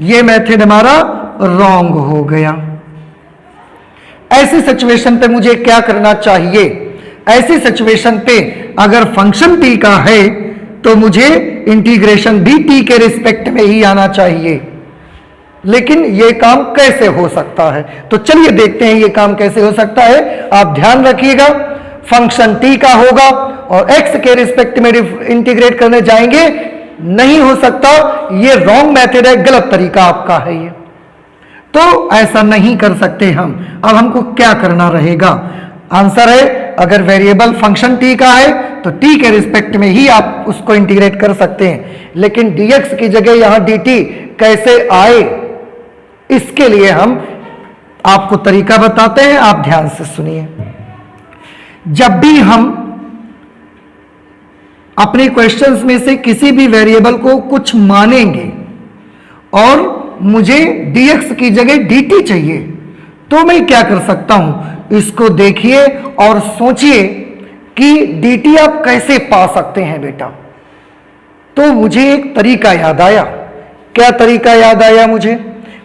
ये मेथड हमारा रॉन्ग हो गया। ऐसी सिचुएशन पे मुझे क्या करना चाहिए? ऐसी सिचुएशन पे अगर फंक्शन t का है तो मुझे इंटीग्रेशन भी t के रिस्पेक्ट में ही आना चाहिए। लेकिन ये काम कैसे हो सकता है? तो चलिए देखते हैं ये काम कैसे हो सकता है। आप ध्यान रखिएगा, फंक्शन t का होगा और x के रिस्पेक्ट में इंटीग्रेट करने जाएंगे, नहीं हो सकता, ये रॉन्ग मेथड है, गलत तरीका आपका है ये, तो ऐसा नहीं कर सकते हम। अब हमको क्या करना रहेगा? आंसर है, अगर वेरिएबल फंक्शन t का है तो t के रिस्पेक्ट में ही आप उसको इंटीग्रेट कर सकते हैं, लेकिन dx की जगह यहां dt कैसे आए, इसके लिए हम आपको तरीका बताते हैं, आप ध्यान से सुनिए। जब भी हम अपने क्वेश्चंस में से किसी भी वेरिएबल को कुछ मानेंगे और मुझे dx की जगह dt चाहिए, तो मैं क्या कर सकता हूं? इसको देखिए और सोचिए कि dt आप कैसे पा सकते हैं बेटा। तो मुझे एक तरीका याद आया। क्या तरीका याद आया मुझे?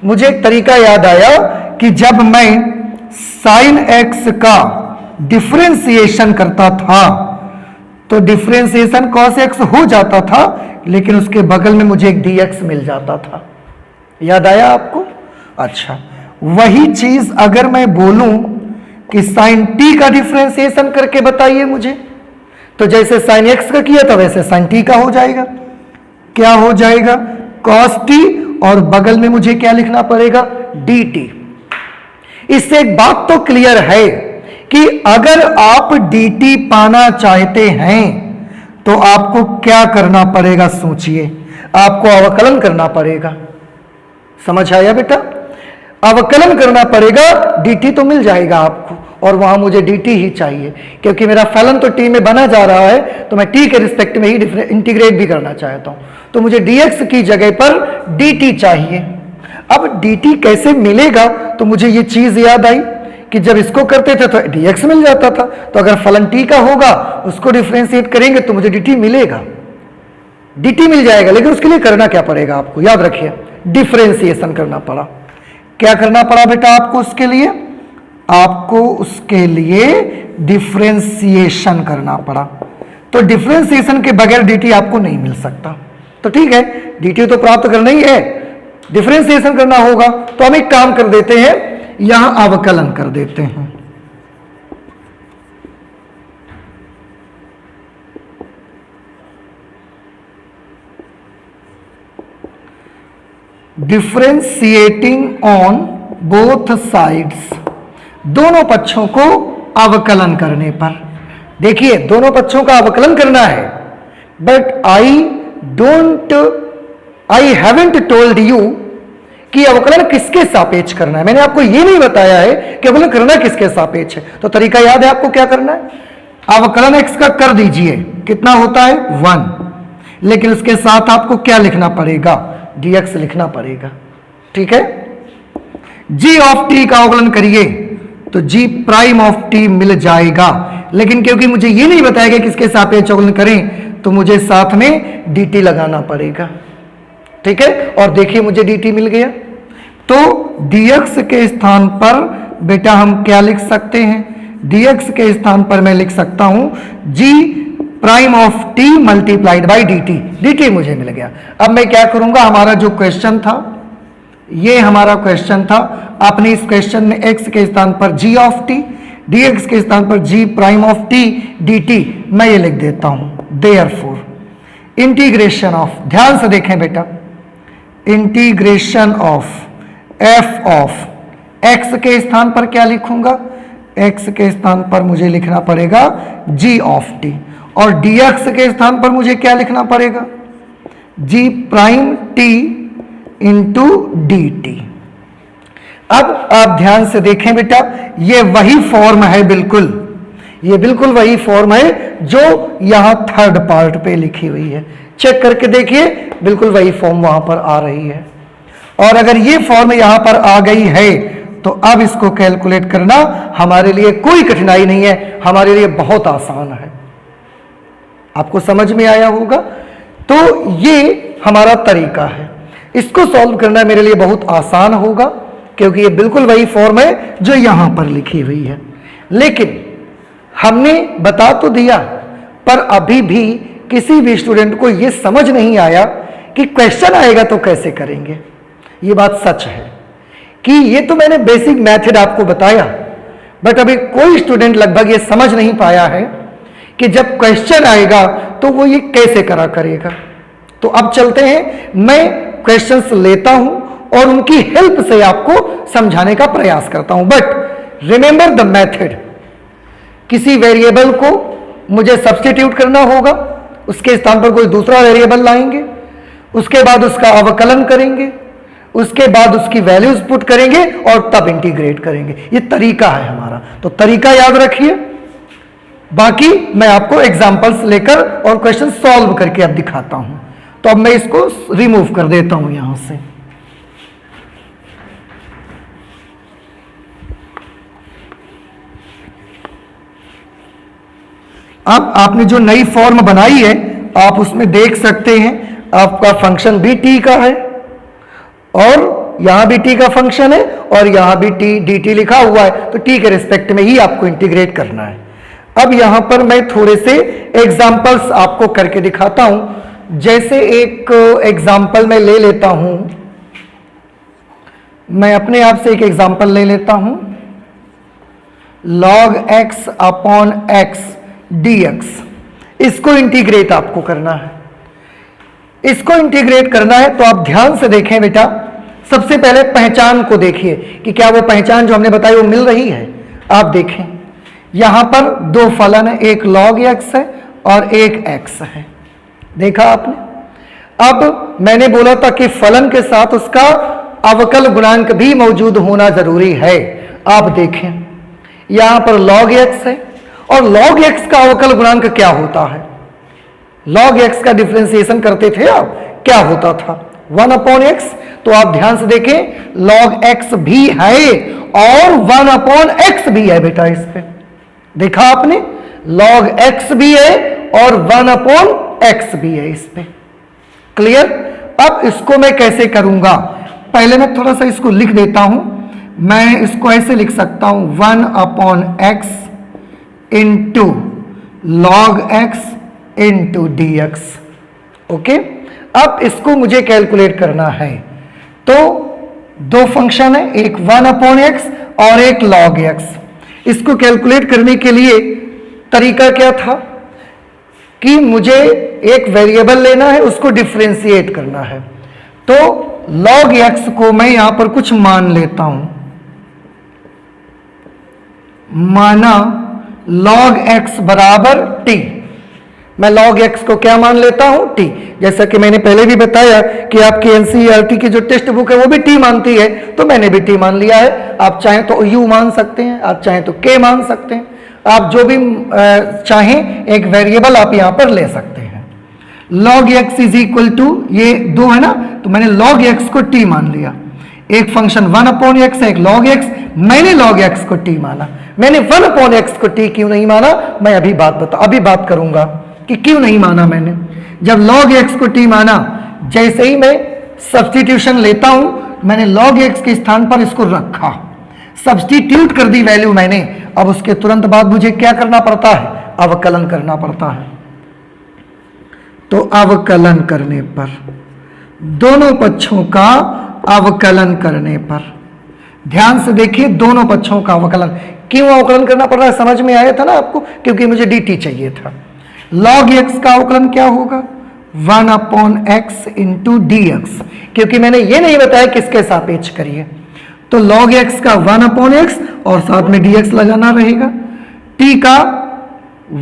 मुझे एक तरीका याद आया कि जब मैं sin x का डिफरेंशिएशन करता था तो डिफरेंशिएशन cos x हो जाता था, लेकिन उसके बगल में मुझे एक dx मिल जाता था। याद आया आपको? अच्छा, वही चीज अगर मैं बोलूं कि sin t का डिफरेंशिएशन करके बताइए मुझे, तो जैसे sin x का किया था वैसे sin t का हो जाएगा। क्या हो जाएगा? cos t, और बगल में मुझे क्या लिखना पड़ेगा? dt। इससे एक बात तो क्लियर है कि अगर आप dt पाना चाहते हैं तो आपको क्या करना पड़ेगा सोचिए, आपको अवकलन करना पड़ेगा। समझ आया बेटा? अवकलन करना पड़ेगा, dt तो मिल जाएगा आपको, और वहां मुझे dt ही चाहिए क्योंकि मेरा फलन तो t में बना जा रहा है, तो मैं t के रिस्पेक्ट में ही इंटीग्रेट भी करना चाहता हूं, तो मुझे dx की जगह पर dt चाहिए। अब dt कैसे मिलेगा, तो मुझे ये चीज याद आई कि जब इसको करते थे तो dx मिल जाता था, तो अगर फलन t का होगा उसको डिफ्रेंशिएट करेंगे तो मुझे dt मिलेगा, dt मिल जाएगा। लेकिन उसके लिए करना क्या पड़ेगा आपको, याद रखिए, डिफ्रेंशिएशन करना पड़ा। क्या करना पड़ा बेटा आपको उसके लिए? आपको उसके लिए डिफ्रेंशिएशन करना पड़ा। तो डिफ्रेंशिएशन के बगैर dt आपको नहीं मिल सकता। तो ठीक है, dt तो प्राप्त करना ही है, डिफ्रेंशिएशन करना होगा, तो हम एक काम कर देते हैं, यहां अवकलन कर देते हैं। डिफ्रेंशिएटिंग ऑन बोथ साइड्स, दोनों पक्षों को अवकलन करने पर। देखिए दोनों पक्षों का अवकलन करना है, but I haven't told you कि अवकलन किसके सापेक्ष करना है। मैंने आपको यह नहीं बताया है कि अवकलन करना किसके सापेक्ष है। तो तरीका याद है आपको क्या करना है? अवकलन x का कर दीजिए, कितना होता है 1, लेकिन उसके साथ आपको क्या लिखना पड़ेगा, dx लिखना पड़ेगा। ठीक है, g ऑफ t का अवकलन करिए तो g प्राइम ऑफ t मिल जाएगा, लेकिन क्योंकि मुझे ये नहीं बताया गया किसके सापेक्ष अवकलन करें, तो मुझे साथ में dt लगाना पड़ेगा। ठीक है, और देखिए मुझे dt मिल गया, तो dx के स्थान पर बेटा हम क्या लिख सकते हैं, dx के स्थान पर मैं लिख सकता हूं g prime of t multiplied by dt मुझे मिल गया। अब मैं क्या करूंगा, हमारा जो क्वेश्चन था, ये हमारा क्वेश्चन था, आपने इस क्वेश्चन में x के स्थान पर g ऑफ t, dx के स्थान पर g prime of t dt, मैं ये लिख देता हूं देयरफॉर इंटीग्रेशन ऑफ, ध्यान से देखें बेटा, integration of f of x के स्थान पर क्या लिखूंगा, x के स्थान पर मुझे लिखना पड़ेगा g ऑफ t, और dx के स्थान पर मुझे क्या लिखना पड़ेगा, g prime t into dt। अब आप ध्यान से देखें बेटा, ये वही फॉर्म है, बिल्कुल ये बिल्कुल वही फॉर्म है जो यहां थर्ड पार्ट पे लिखी हुई है। चेक करके देखिए, बिल्कुल वही फॉर्म वहां पर आ रही है। और अगर ये फॉर्म यहां पर आ गई है तो अब इसको कैलकुलेट करना हमारे लिए कोई कठिनाई नहीं है, हमारे लिए बहुत आसान है। आपको समझ में आया होगा? तो ये हमारा तरीका है, इसको सॉल्व करना मेरे लिए बहुत आसान होगा क्योंकि ये बिल्कुल वही फॉर्म है जो यहां पर लिखी हुई है। लेकिन हमने बता तो दिया, पर अभी भी किसी भी स्टूडेंट को यह समझ नहीं आया कि क्वेश्चन आएगा तो कैसे करेंगे। ये बात सच है कि ये तो मैंने बेसिक मेथड आपको बताया, बट अभी कोई स्टूडेंट लगभग ये समझ नहीं पाया है कि जब क्वेश्चन आएगा तो वो ये कैसे करेगा। तो अब चलते हैं, मैं क्वेश्चंस लेता हूं और उनकी हेल्प से आपको समझाने का प्रयास करता हूं। बट रिमेंबर द मेथड, किसी वेरिएबल को मुझे सब्स्टिट्यूट करना होगा, उसके स्थान पर कोई दूसरा वेरिएबल लाएंगे, उसके बाद उसका अवकलन करेंगे, उसके बाद उसकी वैल्यूज पुट करेंगे और तब इंटीग्रेट करेंगे। ये तरीका है हमारा, तो तरीका याद रखिए। बाकी मैं आपको एग्जांपल्स लेकर और क्वेश्चन सॉल्व करके अब दिखाता हूं। तो अब मैं इसको रिमूव कर देता हूं यहां से। अब आपने जो नई फॉर्म बनाई है आप उसमें देख सकते हैं आपका फंक्शन भी t का है और यहां भी t का फंक्शन है और यहां भी t dt लिखा हुआ है, तो t के रिस्पेक्ट में ही आपको इंटीग्रेट करना है। अब यहां पर मैं थोड़े से एग्जांपल्स आपको करके दिखाता हूं। जैसे एक एग्जांपल मैं ले लेता हूं, मैं अपने आप से एक एग्जांपल ले लेता हूं, log x upon x dx। इसको इंटीग्रेट आपको करना है, इसको इंटीग्रेट करना है। तो आप ध्यान से देखें बेटा, सबसे पहले पहचान को देखिए कि क्या वो पहचान जो हमने बताई वो मिल रही है। आप देखें यहां पर दो फलन है, एक log x है और एक x है। देखा आपने? अब मैंने बोला था कि फलन के साथ उसका अवकल गुणांक भी मौजूद होना जरूरी है। आप देखें यहां पर log x है और log x का अवकल गुणांक क्या होता है? log x का डिफरेंशिएशन करते थे आप, क्या होता था? 1/x। तो आप ध्यान से देखें log x भी है और 1/x भी है बेटा। इस पे देखा आपने? log x भी है और 1/x भी है इस पे। क्लियर? अब इसको मैं कैसे करूंगा? पहले मैं थोड़ा सा इसको लिख देता हूं। मैं इसको ऐसे लिख सकता हूं 1/x into log x into dx। Okay, अब इसको मुझे कैलकुलेट करना है। तो दो फंक्शन है, एक 1/x और एक log x। इसको कैलकुलेट करने के लिए तरीका क्या था कि मुझे एक वेरिएबल लेना है, उसको डिफरेंशिएट करना है। तो log x को मैं यहां पर कुछ मान लेता हूं, माना log x बराबर t। मैं log x को क्या मान लेता हूं? t। जैसा कि मैंने पहले भी बताया कि आपकी एनसीईआरटी की जो टेक्स्ट बुक है वो भी t मानती है, तो मैंने भी t मान लिया है। आप चाहें तो u मान सकते हैं, आप चाहें तो k मान सकते हैं, आप जो भी चाहें एक वेरिएबल आप यहां पर ले सकते हैं। log x is equal to, ये दो है ना, तो मैंने log x को t मान लिया। एक फंक्शन 1/x है, एक log x। मैंने log x को t माना। मैंने 1/x को t क्यों नहीं माना, मैं अभी बात करूंगा कि क्यों नहीं माना मैंने। जब log x को t माना, जैसे ही मैं सब्स्टिट्यूशन लेता हूं, मैंने log x के स्थान पर इसको रखा, सब्स्टिट्यूट कर दी वैल्यू मैंने। अब उसके तुरंत बाद मुझे क्या करना पड़ता है? अवकलन करना पड़ता है। तो अवकलन करने पर, दोनों पक्षों का अवकलन करने पर, ध्यान से देखिए, दोनों पक्षों का अवकलन। क्यों अवकलन करना पड़ रहा है समझ में आया था ना आपको? क्योंकि मुझे dt चाहिए था। log x का अवकलन क्या होगा? 1/x इंटू dx, क्योंकि मैंने ये नहीं बताया किसके सापेक्ष करिए। तो log x का 1/x और साथ में dx लगाना रहेगा, t का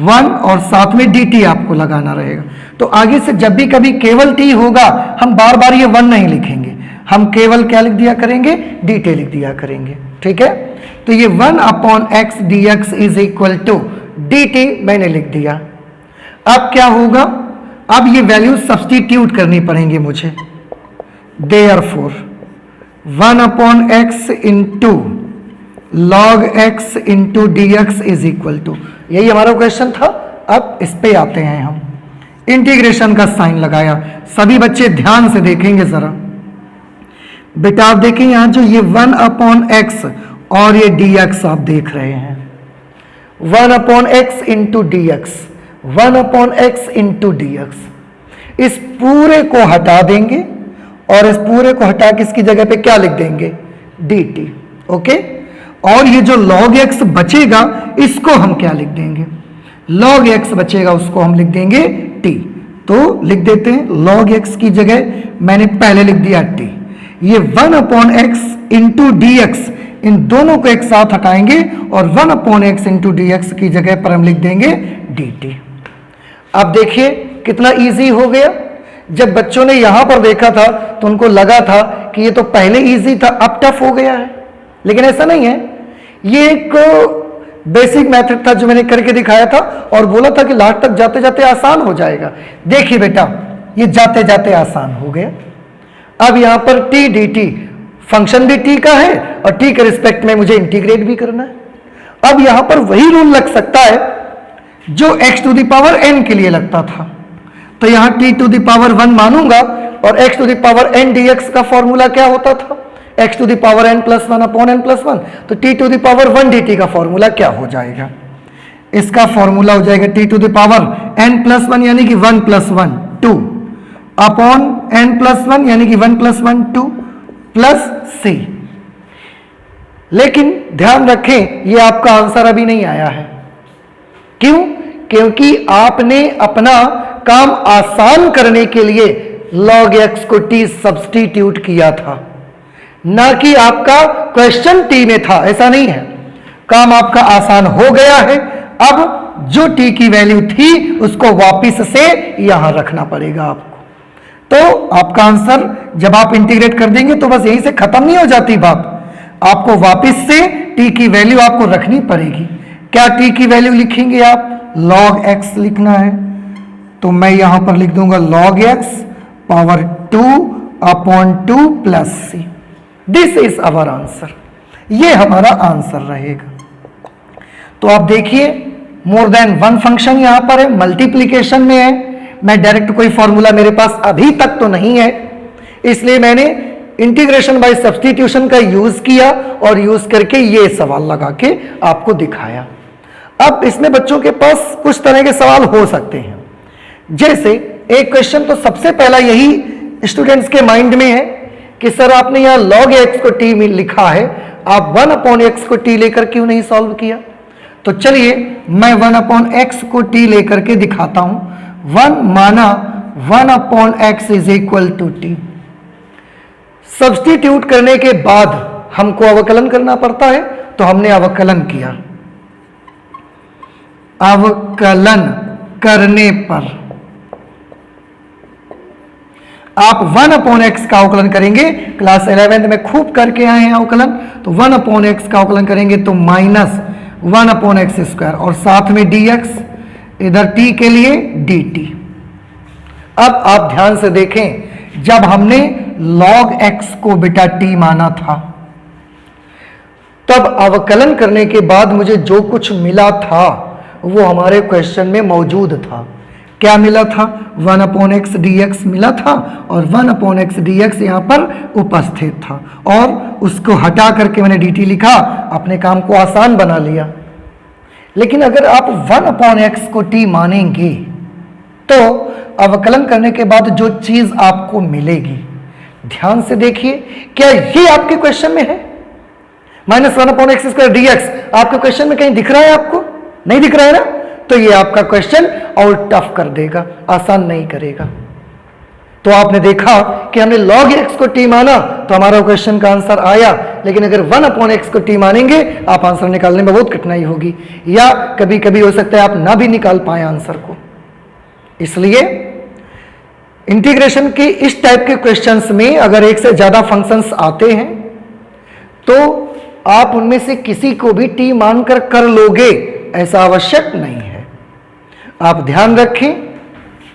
1 और साथ में dt आपको लगाना रहेगा। तो आगे से जब भी कभी केवल t होगा, हम बार बार ये 1 नहीं लिखेंगे, हम केवल क्या लिख दिया करेंगे? dt लिख दिया करेंगे। ठीक है, तो ये 1/x dx is equal to dt मैंने लिख दिया। अब क्या होगा? अब ये वैल्यू सब्स्टिट्यूट करनी पड़ेंगी मुझे। Therefore 1/x into log x into dx is equal to, यही हमारा क्वेश्चन था। अब इस पे आते हैं हम, इंटीग्रेशन का साइन लगाया। सभी बच्चे ध्यान से देखेंगे जरा बेटा। आप देखें यहां जो ये 1/x और ये dx आप देख रहे हैं, 1/x into dx, 1/x into dx। इस पूरे को हटा देंगे और इस पूरे को हटा के इसकी जगह पे क्या लिख देंगे? dt। ओके, और ये जो log x बचेगा इसको हम क्या लिख देंगे? log x बचेगा उसको हम लिख देंगे t। तो लिख देते हैं, log x की जगह मैंने पहले लिख दिया t। ये 1/x इंटू dx, इन दोनों को एक साथ हटाएंगे और 1/x इंटू dx की जगह पर हम लिख देंगे dt। अब देखिए कितना इजी हो गया। जब बच्चों ने यहां पर देखा था तो उनको लगा था कि ये तो पहले इजी था, अब टफ हो गया है, लेकिन ऐसा नहीं है। ये एक बेसिक मेथड था जो मैंने करके दिखाया था और बोला था कि लास्ट तक जाते जाते आसान हो जाएगा। देखिए बेटा, ये जाते जाते आसान हो गया। अब यहां पर t dt, फंक्शन भी t का है और t के रिस्पेक्ट में मुझे इंटीग्रेट भी करना है। अब यहां पर वही रूल लग सकता है जो x to the power n के लिए लगता था। तो यहां t टू द पावर 1 मानूंगा और x to the power n dx का फॉर्मूला क्या होता था? x to the power n plus 1/n+1। तो t to the power 1 dt का फॉर्मूला क्या हो जाएगा? इसका फॉर्मूला हो जाएगा t to the power n+1 यानी कि 1 + 1 2 अपॉन n+1 यानी कि 1 + 1 2 प्लस c। लेकिन ध्यान रखें ये आपका आंसर अभी नहीं आया है। क्यों? क्योंकि आपने अपना काम आसान करने के लिए log x को t सब्स्टिट्यूट किया था, ना कि आपका क्वेश्चन t में था। ऐसा नहीं है, काम आपका आसान हो गया है। अब जो टी की वैल्यू थी उसको वापिस से यहां रखना पड़ेगा आपको। तो आपका आंसर जब आप इंटीग्रेट कर देंगे तो बस यहीं से खत्म नहीं हो जाती बात, आपको वापिस से टी की वैल्यू आपको रखनी पड़ेगी। क्या टी की वैल्यू लिखेंगे आप? log x लिखना है, तो मैं यहां पर लिख दूंगा log x power 2/2 plus C. This is our answer, ये हमारा आंसर रहेगा। तो आप देखिए मोर देन वन फंक्शन यहां पर है, मल्टीप्लीकेशन में है। मैं डायरेक्ट कोई फॉर्मूला मेरे पास अभी तक तो नहीं है, इसलिए मैंने इंटीग्रेशन बाय सब्स्टिट्यूशन का यूज किया और यूज करके ये सवाल लगा के आपको दिखाया। अब इसमें बच्चों के पास कुछ तरह के सवाल हो सकते हैं, जैसे एक क्वेश्चन तो सबसे पहला यही स्टूडेंट्स के माइंड में है कि सर आपने यहां log x को t में लिखा है, आप 1/x को t लेकर क्यों नहीं सॉल्व किया? तो चलिए मैं 1/x को t लेकर के दिखाता हूं। 1 माना 1/x is equal to t। Substitute करने के बाद हमको अवकलन करना पड़ता है, तो हमने अवकलन किया। अवकलन करने पर आप 1/x का अवकलन करेंगे, क्लास 11th में खूब करके आए हैं अवकलन, तो 1/x का अवकलन करेंगे तो माइनस 1/x², और साथ में dx, इधर t के लिए dt। अब आप ध्यान से देखें, जब हमने log x को बेटा t माना था, तब अवकलन करने के बाद मुझे जो कुछ मिला था वो हमारे क्वेश्चन में मौजूद था। क्या मिला था? 1/x dx मिला था, और 1/x dx यहां पर उपस्थित था, और उसको हटा करके मैंने dt लिखा, अपने काम को आसान बना लिया। लेकिन अगर आप 1/x को t मानेंगे तो अवकलन करने के बाद जो चीज आपको मिलेगी, ध्यान से देखिए, क्या ये आपके क्वेश्चन में है? -1/x² dx आपके क्वेश्चन में कहीं दिख रहा है? आपको नहीं दिख रहा है ना? तो ये आपका क्वेश्चन और टफ कर देगा, आसान नहीं करेगा। तो आपने देखा कि हमने log x को t माना तो हमारा क्वेश्चन का आंसर आया, लेकिन अगर 1/x को t मानेंगे आप आंसर निकालने में बहुत कठिनाई होगी, या कभी कभी हो सकता है आप ना भी निकाल पाए आंसर को। इसलिए इंटीग्रेशन के इस टाइप के क्वेश्चंस में अगर एक से ज्यादा फंक्शंस आते हैं तो आप उनमें से किसी को भी t मानकर कर लोगे, ऐसा आवश्यक नहीं है। आप ध्यान रखें,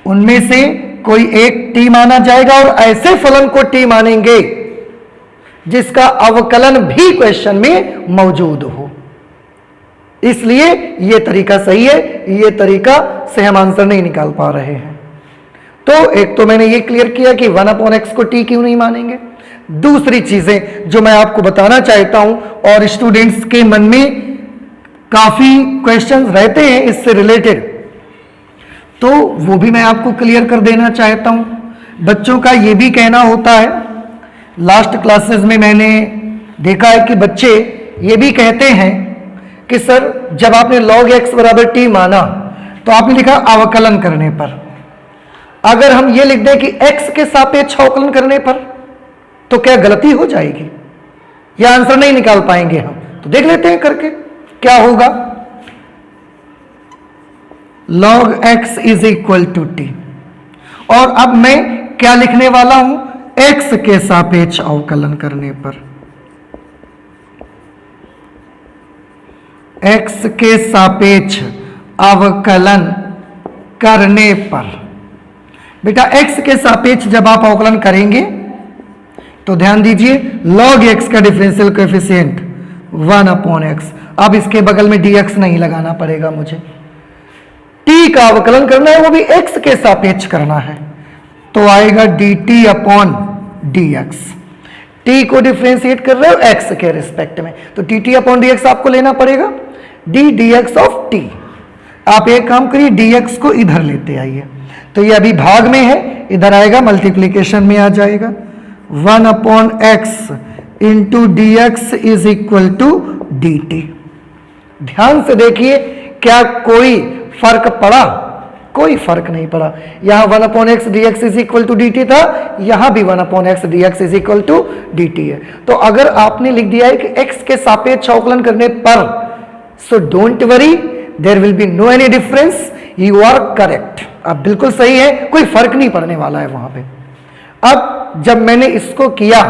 उनमें से कोई एक t माना जाएगा और ऐसे फलन को t मानेंगे जिसका अवकलन भी क्वेश्चन में मौजूद हो। इसलिए यह तरीका सही है, यह तरीका से हम आंसर नहीं निकाल पा रहे हैं। तो एक तो मैंने ये क्लियर किया कि 1/x को t क्यों नहीं मानेंगे। दूसरी चीजें जो मैं आपको बताना चाहता हूं, और स्टूडेंट्स के मन में काफी क्वेश्चंस रहते हैं इससे रिलेटेड, तो वो भी मैं आपको क्लियर कर देना चाहता हूं। बच्चों का ये भी कहना होता है, लास्ट क्लासेस में मैंने देखा है कि बच्चे ये भी कहते हैं कि सर जब आपने log x बराबर t माना तो आपने लिखा अवकलन करने पर, अगर हम ये लिख दें कि x के सापेक्ष अवकलन करने पर तो क्या गलती हो जाएगी या आंसर नहीं निकाल पाएंगे हम? तो देख लेते हैं करके क्या होगा। log x is equal to t, और अब मैं क्या लिखने वाला हूं? x के सापेक्ष अवकलन करने पर, x के सापेक्ष अवकलन करने पर। बेटा x के सापेक्ष जब आप अवकलन करेंगे तो ध्यान दीजिए log x का डिफरेंशियल कोएफिशिएंट 1/x। अब इसके बगल में dx नहीं लगाना पड़ेगा मुझे, t का अवकलन करना है, वो भी x के सापेक्ष करना है, तो आएगा dt/dx। t को डिफरेंशिएट कर रहे हो x के रिस्पेक्ट में, तो dt/dx आपको लेना पड़ेगा, ddx ऑफ t। आप एक काम करिए, dx को इधर लेते आइए, तो ये अभी भाग में है, इधर आएगा मल्टीप्लीकेशन में आ जाएगा। 1/x into dx is equal to dt। ध्यान से देखिए, क्या कोई फर्क पड़ा? कोई फर्क नहीं पड़ा। यहां 1/x dx is equal to dt था, यहां भी 1/x dx is equal to dt है। तो अगर आपने लिख दिया है कि x के सापेक्ष अवकलन करने पर, so don't worry, there will be no any difference, you are correct. अब बिल्कुल सही है, कोई फर्क नहीं पड़ने वाला है वहां पे। अब जब मैंने इसको किया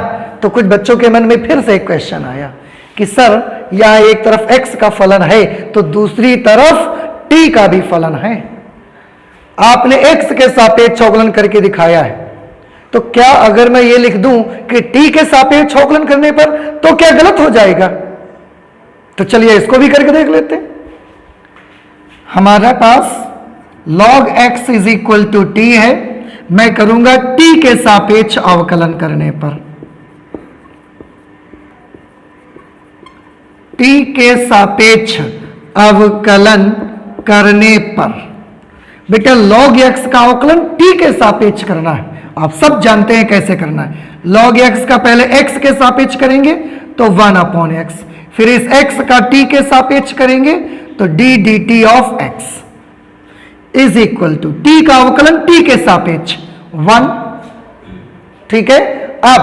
तो कुछ बच्चों के मन में फिर से एक क्वेश्चन आया कि सर यहां एक तरफ x का फलन है तो दूसरी तरफ t का भी फलन है, आपने x के सापेक्ष अवकलन करके दिखाया है, तो क्या अगर मैं ये लिख दूं कि t के सापेक्ष अवकलन करने पर तो क्या गलत हो जाएगा? तो चलिए इसको भी करके देख लेते हैं। हमारे पास log x is equal to t है, मैं करूंगा t के सापेक्ष अवकलन करने पर, t के सापेक्ष अवकलन करने पर। बेटा log x का अवकलन t के सापेक्ष करना है, आप सब जानते हैं कैसे करना है। log x का पहले x के सापेक्ष करेंगे तो 1/x, फिर इस x का t के सापेक्ष करेंगे तो d dt of x is equal to t का अवकलन t के सापेक्ष 1। ठीक है, अब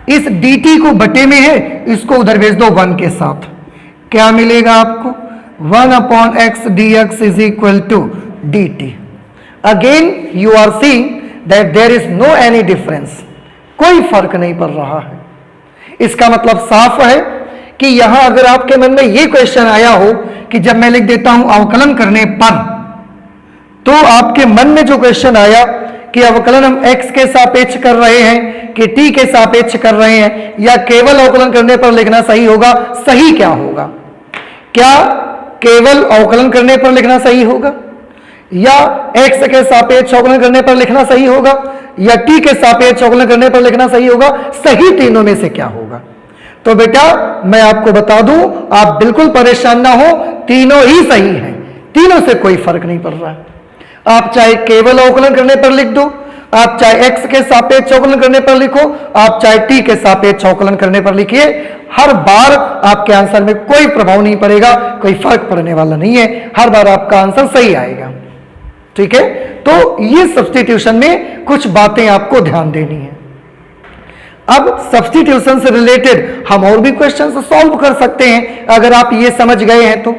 इस dt को बटे में है, इसको उधर भेज दो 1 के साथ, क्या मिलेगा आपको? 1/x dx is equal to dt। Again you are seeing that there is no any difference, कोई फर्क नहीं पड़ रहा है। इसका मतलब साफ है कि यहां अगर आपके मन में यह क्वेश्चन आया हो कि जब मैं लिख देता हूं अवकलन करने पर, तो आपके मन में जो क्वेश्चन आया कि अवकलन हम x के सापेक्ष कर रहे हैं कि t के सापेक्ष कर रहे हैं, या केवल अवकलन करने पर लिखना सही होगा, सही क्या होगा? क्या केवल अवकलन करने पर लिखना सही होगा, या x के सापेक्ष अवकलन करने पर लिखना सही होगा, या t के सापेक्ष अवकलन करने पर लिखना सही होगा? सही तीनों में से क्या होगा? तो बेटा मैं आपको बता दूं, आप बिल्कुल परेशान ना हो, तीनों ही सही हैं, तीनों से कोई फर्क नहीं पड़ रहा है। आप चाहे केवल अवकलन करने पर लिख दो, आप चाहे x के सापेक्ष अवकलन करने पर लिखो, आप चाहे t के सापेक्ष अवकलन करने पर लिखिए, हर बार आपके आंसर में कोई प्रभाव नहीं पड़ेगा, कोई फर्क पड़ने वाला नहीं है, हर बार आपका आंसर सही आएगा। ठीक है, तो ये सब्स्टिट्यूशन में कुछ बातें आपको ध्यान देनी है। अब सब्स्टिट्यूशन से रिलेटेड हम और भी क्वेश्चन सॉल्व कर सकते हैं, अगर आप ये समझ गए हैं तो।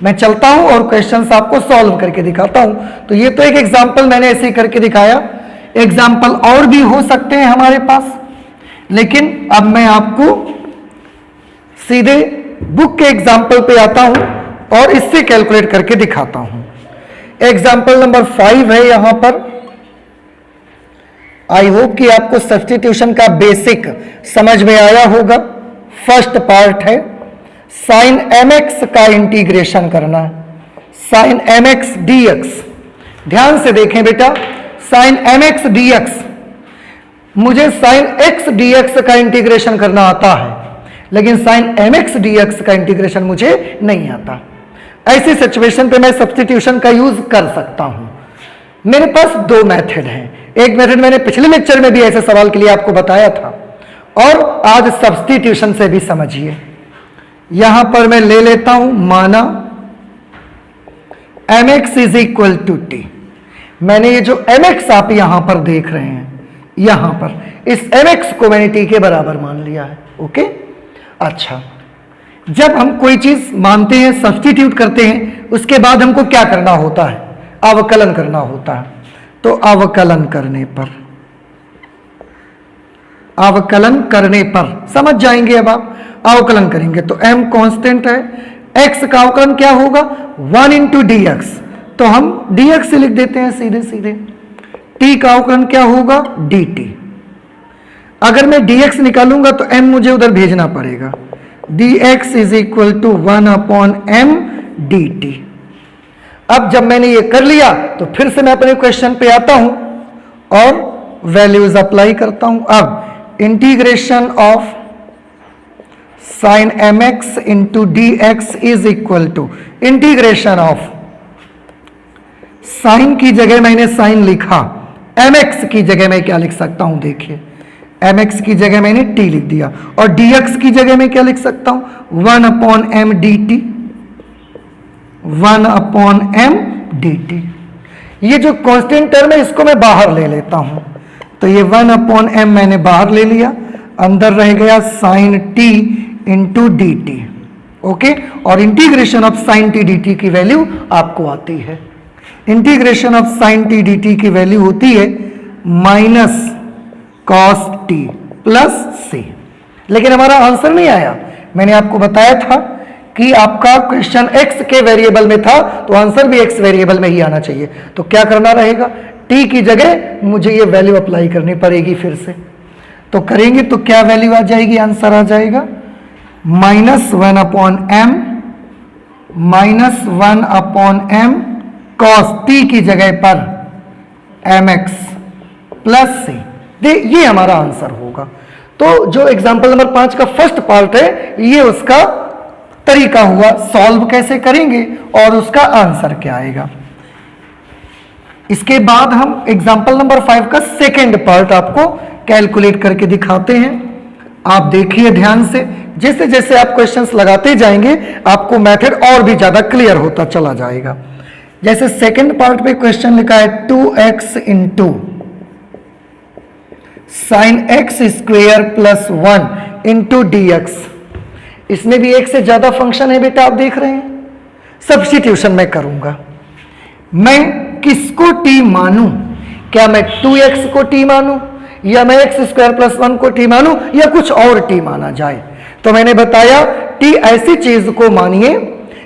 मैं चलता हूं और क्वेश्चंस आपको सॉल्व करके दिखाता हूं। तो ये तो एक एग्जांपल मैंने ऐसे ही करके दिखाया, एग्जांपल और भी हो सकते हैं हमारे पास, लेकिन अब मैं आपको सीधे बुक के एग्जांपल पे आता हूं और इससे कैलकुलेट करके दिखाता हूं। एग्जांपल नंबर 5 है यहां पर। आई होप कि आपको सब्स्टिट्यूशन का बेसिक समझ में आया होगा। फर्स्ट पार्ट है साइन mx का इंटीग्रेशन करना, साइन mx dx। ध्यान से देखें बेटा, साइन mx dx, मुझे साइन x dx का इंटीग्रेशन करना आता है, लेकिन साइन mx dx का इंटीग्रेशन मुझे नहीं आता। ऐसी सिचुएशन पे मैं सब्स्टिट्यूशन का यूज कर सकता हूं। मेरे पास दो मेथड हैं। एक मेथड मैंने पिछले लेक्चर में भी ऐसे सवाल के लिए आपको बताया था, और आज सब्स्टिट्यूशन से भी समझिए। यहां पर मैं ले लेता हूं, माना mx is equal to t। मैंने ये जो mx आप यहां पर देख रहे हैं, यहां पर इस mx को मैंने t के बराबर मान लिया है। ओके, अच्छा, जब हम कोई चीज मानते हैं, सब्स्टिट्यूट करते हैं, उसके बाद हमको क्या करना होता है? अवकलन करना होता है। तो अवकलन करने पर, अवकलन करने पर समझ जाएंगे। अब आप अवकलन करेंगे तो m कांस्टेंट है, x का अवकलन क्या होगा? 1 इंटू dx, तो हम dx से लिख देते हैं सीधे सीधे। t का अवकलन क्या होगा? dt। अगर मैं dx निकालूंगा तो m मुझे उधर भेजना पड़ेगा, dx is equal to 1/m dt। अब जब मैंने ये कर लिया तो फिर से मैं अपने क्वेश्चन पे आता हूं और वैल्यूज अप्लाई करता हूं। अब integration of sine mx into dx is equal to integration of, sine की जगह मैंने साइन लिखा, mx की जगह मैं क्या लिख सकता हूं? देखिए, mx की जगह मैंने t लिख दिया, और dx की जगह मैं क्या लिख सकता हूं? 1/m dt, 1/m dt। ये जो कांस्टेंट टर्म है इसको मैं बाहर ले लेता हूं, तो ये 1/m मैंने बाहर ले लिया, अंदर रह गया sine t into dt। Okay. और integration of sine t d t की वैल्यू आपको आती है, integration of sine t d t की वैल्यू होती है minus cos t plus C. लेकिन हमारा आंसर नहीं आया, मैंने आपको बताया था कि आपका क्वेश्चन x के वेरिएबल में था तो आंसर भी x वेरिएबल में ही आना चाहिए। तो क्या करना रहेगा, t की जगह मुझे ये वैल्यू अप्लाई करनी पड़ेगी फिर से। तो करेंगे तो क्या वैल्यू आ जाएगी, आंसर आ जाएगा -1/m -1/m cos t की जगह पर mx प्लस सी। ये हमारा आंसर होगा। तो जो एग्जाम्पल नंबर 5 का फर्स्ट पार्ट है ये उसका तरीका हुआ, सॉल्व कैसे करेंगे और उसका आंसर क्या आएगा। इसके बाद हम एग्जाम्पल नंबर 5 का सेकेंड पार्ट आपको कैलकुलेट करके दिखाते हैं। आप देखिए ध्यान से, जैसे जैसे आप क्वेश्चंस लगाते जाएंगे आपको मेथड और भी ज्यादा क्लियर होता चला जाएगा। जैसे सेकेंड पार्ट पे क्वेश्चन लिखा है 2x into sine x square plus 1 into D x. इसमें भी एक से ज्यादा फंक्शन है बेटा, आप देख रहे हैं। सब्स्टिट्यूशन मैं करूंगा, मैं किसको t मानूं, क्या मैं 2x को t मानूं या मैं x स्क्वायर प्लस 1 को t मानूं या कुछ और t माना जाए। तो मैंने बताया t ऐसी चीज को मानिए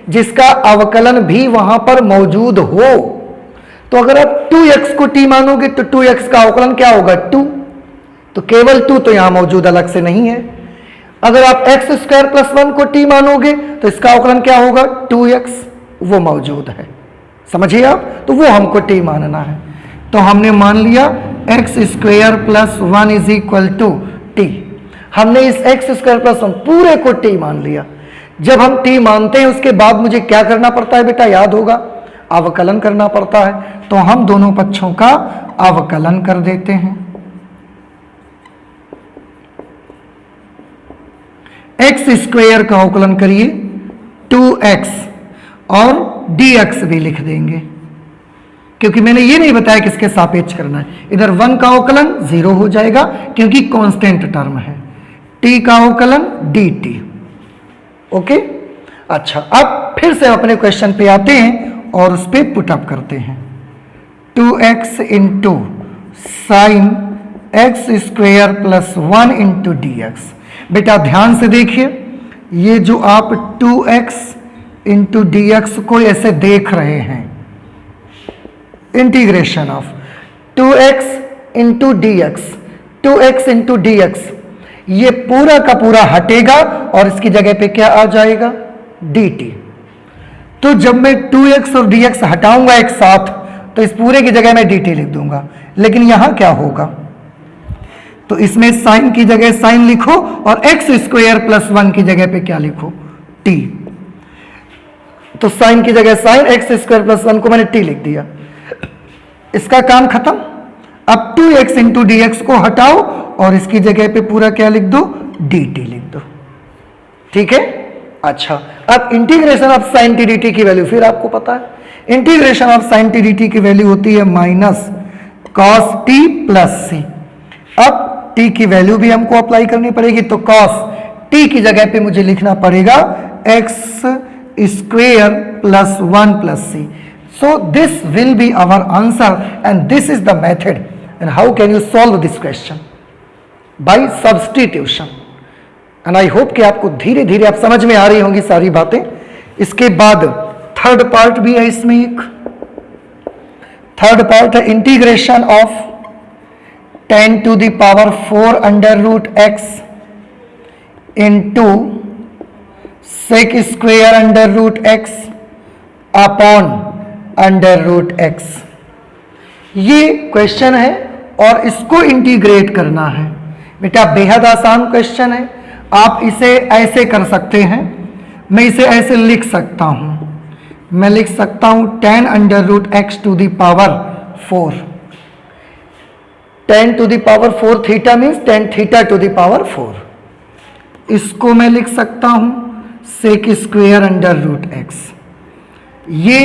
जिसका अवकलन भी वहां पर मौजूद हो। तो अगर आप 2x को t मानोगे तो 2x का अवकलन क्या होगा, 2। तो केवल 2 तो यहां मौजूद, अलग से नहीं है। अगर आप x स्क्वायर प्लस 1 को t मानोगे तो इसका अवकलन क्या होगा, 2x, वो मौजूद है, समझिए आप। तो वो हमको t मानना है। तो हमने मान लिया x square plus 1 is equal to t। हमने इस x स्क्वायर प्लस 1 पूरे को t मान लिया। जब हम t मानते हैं उसके बाद मुझे क्या करना पड़ता है बेटा, याद होगा, अवकलन करना पड़ता है। तो हम दोनों पक्षों का अवकलन कर देते हैं। एक्स स्क्वेयर का अवकलन करिए 2x और dx भी लिख देंगे, क्योंकि मैंने ये नहीं बताया किसके सापेक्ष करना है। इधर 1 का अवकलन 0 हो जाएगा क्योंकि कांस्टेंट टर्म है, t का अवकलन dt। ओके, अच्छा, अब फिर से अपने क्वेश्चन पे आते हैं और उस पर पुटअप करते हैं। 2x into sine x square plus 1 into D x. बेटा ध्यान से देखिए, ये जो आप 2x इंटू डी एक्स को ऐसे देख रहे हैं, integration of 2x into D x, 2x into D x, ये पूरा का पूरा हटेगा और इसकी जगह पे क्या आ जाएगा, dt। तो जब मैं 2x और dx हटाऊंगा एक साथ तो इस पूरे की जगह मैं dt लिख दूंगा। लेकिन यहां क्या होगा, तो इसमें साइन की जगह साइन लिखो और एक्स स्क्वायर प्लस 1 की जगह पे क्या लिखो, t। तो साइन की जगह साइन, एक्स स्क्वायर प्लस 1 को मैंने t लिख दिया, इसका काम खत्म। अब 2x इंटू डी एक्स को हटाओ और इसकी जगह पे पूरा क्या लिख दो, dt लिख दो, ठीक है। अच्छा, अब integration of sine t d t की वैल्यू फिर आपको पता है, integration of sine t d t की वैल्यू होती है माइनस कॉस टी प्लस सी। अब t की वैल्यू भी हमको अप्लाई करनी पड़ेगी, तो cos t की जगह पे मुझे लिखना पड़ेगा x square plus 1 plus C. So this will be our answer and this is the method and how can you solve this question, by substitution. And I hope कि आपको धीरे धीरे आप समझ में आ रही होंगी सारी बातें। इसके बाद थर्ड पार्ट भी है इसमें, एक थर्ड पार्ट है integration of 10 to the power 4 under root x into sec square under root x upon under root x। ये क्वेश्चन है और इसको इंटीग्रेट करना है बेटा, बेहद आसान क्वेश्चन है। आप इसे ऐसे कर सकते हैं, मैं इसे ऐसे लिख सकता हूं, मैं लिख सकता हूं 10 under root x to the power 4। 10 to the power 4 theta means 10 theta to the power 4। इसको मैं लिख सकता हूं sec square under root x, ये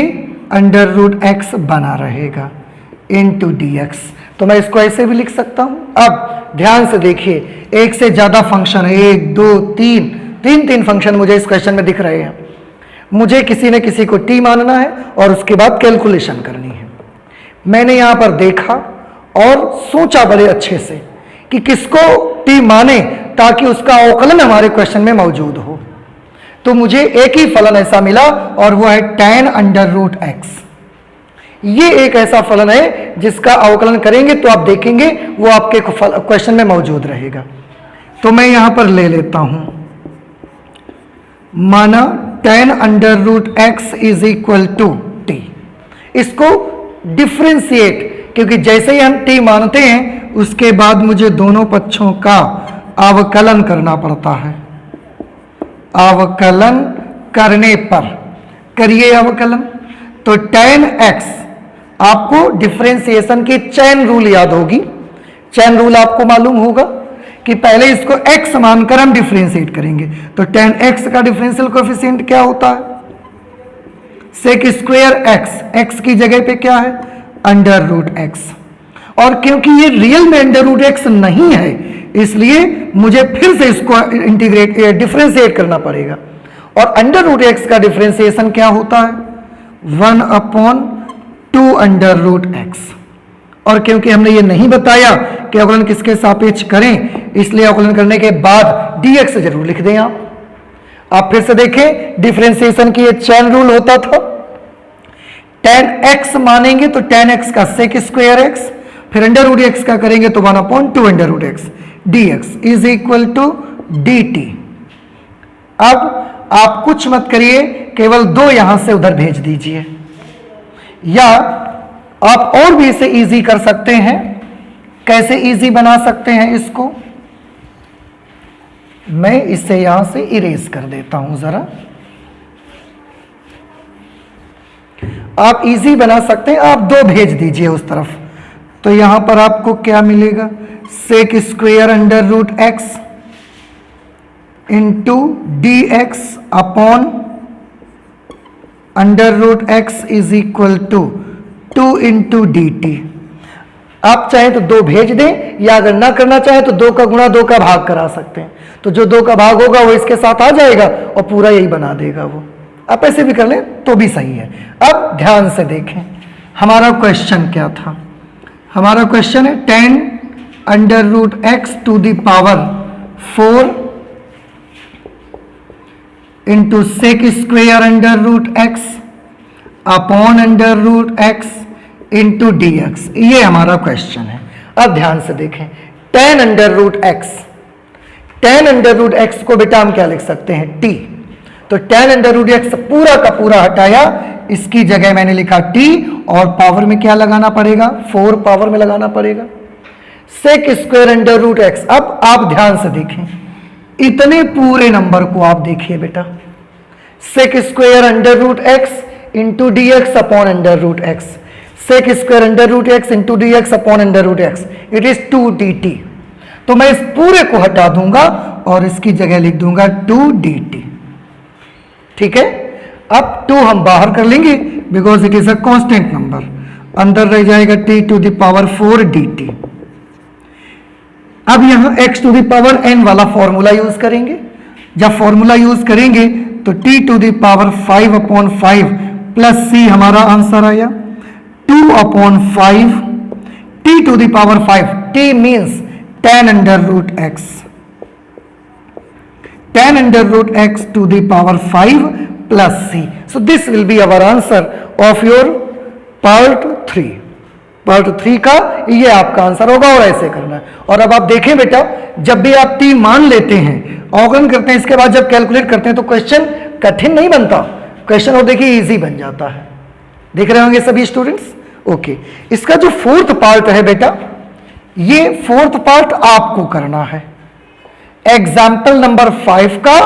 अंडर रूट एक्स बना रहेगा इनटू डी एक्स। तो मैं इसको ऐसे भी लिख सकता हूं। अब ध्यान से देखिए, एक से ज्यादा फंक्शन है, 1 2 3 तीन तीन फंक्शन मुझे इस क्वेश्चन में दिख रहे हैं। मुझे किसी न किसी को टी मानना है और उसके बाद कैलकुलेशन करनी है। मैंने यहां पर देखा और सोचा बड़े अच्छे से कि किसको टी माने ताकि उसका अवकलन हमारे क्वेश्चन में मौजूद हो। तो मुझे एक ही फलन ऐसा मिला और वो है tan√x। ये एक ऐसा फलन है जिसका अवकलन करेंगे तो आप देखेंगे वो आपके क्वेश्चन में मौजूद रहेगा। तो मैं यहां पर ले लेता हूं, माना tan√x is equal to t. इसको डिफ्रेंशिएट, क्योंकि जैसे ही हम टी मानते हैं उसके बाद मुझे दोनों पक्षों का अवकलन करना पड़ता है। अवकलन करने पर करिए अवकलन, तो tan x, आपको डिफरेंशिएशन की चैन रूल याद होगी। चैन रूल आपको मालूम होगा कि पहले इसको x मानकर हम डिफरेंशिएट करेंगे। तो tan x का डिफरेंशियल कोएफिशिएंट क्या होता है? सेक स्क्वायर x की जगह पे क्या है? √x। और क्योंकि ये रियल में √x नहीं है इसलिए मुझे फिर से इसको डिफरेंशिएट करना पड़ेगा। और √x का डिफरेंशिएशन क्या होता है? 1/2 √x। और क्योंकि हमने ये नहीं बताया कि अवकलन किसके सापेक्ष करें, इसलिए अवकलन करने के बाद dx जरूर लिख दें। आप फिर से देखें, डिफरेंशिएशन की ये चैन रूल होता था। tan x मानेंगे तो tan x का सेक स्क्वायर x, फिर √x का करेंगे तो 1/2 √x, dx is equal to dt। अब आप कुछ मत करिए, केवल 2 यहां से उधर भेज दीजिए, या आप और भी इसे इजी कर सकते हैं। कैसे इजी बना सकते हैं इसको? मैं इसे यहां से इरेज कर देता हूं जरा। आप इजी बना सकते हैं, आप 2 भेज दीजिए उस तरफ। तो यहां पर आपको क्या मिलेगा? Sec square √x into dx upon √x is equal to 2 into dt। आप चाहे तो 2 भेज दें, या अगर ना करना चाहे तो 2 का गुणा 2 का भाग करा सकते हैं। तो जो 2 का भाग होगा वो इसके साथ आ जाएगा और पूरा यही बना देगा वो। आप ऐसे भी कर लें तो भी सही है। अब ध्यान से देखें हमारा क्वेश्चन क्या था। हमारा क्वेश्चन है tan√x to the power 4 into sec square √x upon √x into dx। ये हमारा क्वेश्चन है। अब ध्यान से देखें, tan√x को बेटा हम क्या लिख सकते हैं? t। तो tan√x पूरा का पूरा हटाया, इसकी जगह मैंने लिखा t, और पावर में क्या लगाना पड़ेगा? 4 पावर में लगाना पड़ेगा। Sec square √x। अब आप ध्यान से देखें, इतने पूरे नंबर को आप देखिए बेटा, sec square √x into dx upon √x, sec square √x into dx upon √x, it is 2 dt। तो मैं इस पूरे को हटा दूंगा और इसकी जगह लिख दूंगा 2 dt। ठीक है, अब 2 हम बाहर कर लेंगे because it is a constant number. अंदर रह जाएगा t to the power 4 dt। अब यहां x to the power n वाला फॉर्मूला यूज करेंगे। जब फॉर्मूला यूज करेंगे तो t to the power 5/5 plus c हमारा आंसर आया 2/5 t to the power 5। t means tan√x, tan√x to the power 5 plus c. So this will be our answer of your part 3। Part 3 का ये आपका answer होगा, और ऐसे करना है। और अब आप देखें बेटा, जब भी आप t मान लेते हैं, अवकलन करते हैं, इसके बाद जब कैलकुलेट करते हैं तो क्वेश्चन कठिन नहीं बनता, क्वेश्चन और देखिए इजी बन जाता है। देख रहे होंगे सभी स्टूडेंट्स? ओके, इसका जो 4th पार्ट है बेटा, ये 4th पार्ट आपको करना है। एग्जाम्पल नंबर 5 का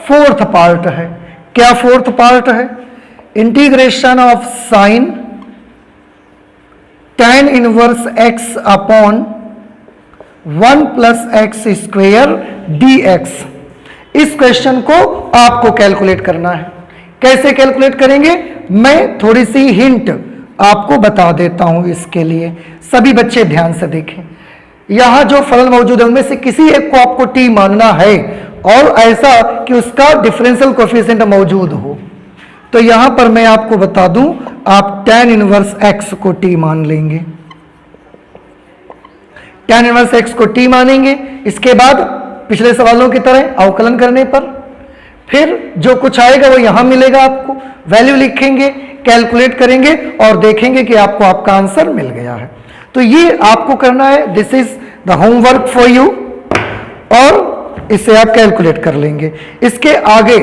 4th पार्ट है। क्या 4th पार्ट है? Integration of sign tan inverse x upon 1 plus x square dx। इस क्वेश्चन को आपको कैलकुलेट करना है। कैसे कैलकुलेट करेंगे? मैं थोड़ी सी हिंट आपको बता देता हूं इसके लिए। सभी बच्चे ध्यान से देखें, यहां जो फलन मौजूद है उनमें से किसी एक को आपको t मानना है और ऐसा कि उसका डिफरेंशियल कोएफिशिएंट मौजूद हो। तो यहां पर मैं आपको बता दूं, आप tan इनवर्स x को t मान लेंगे, tan इनवर्स x को t मानेंगे। इसके बाद पिछले सवालों की तरह अवकलन करने पर फिर जो कुछ आएगा वो यहां मिलेगा, आपको वैल्यू लिखेंगे, कैलकुलेट करेंगे और देखेंगे कि आपको आपका आंसर मिल गया है। तो ये आपको करना है, this is the homework for you, और इसे आप कैलकुलेट कर लेंगे। इसके आगे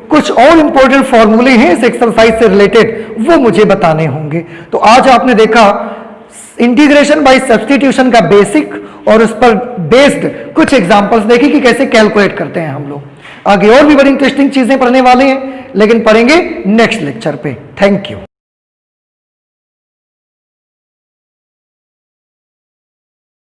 कुछ और इंपॉर्टेंट फॉर्मूले हैं इस एक्सरसाइज से रिलेटेड, वो मुझे बताने होंगे। तो आज आपने देखा इंटीग्रेशन बाय सब्स्टिट्यूशन का बेसिक और उस पर बेस्ड कुछ एग्जांपल्स देखी कि कैसे कैलकुलेट करते हैं हम लोग। आगे और भी बड़ी इंटरेस्टिंग चीजें पढ़ने वाले हैं, लेकिन पढ़ेंगे नेक्स्ट लेक्चर पे। Thank you.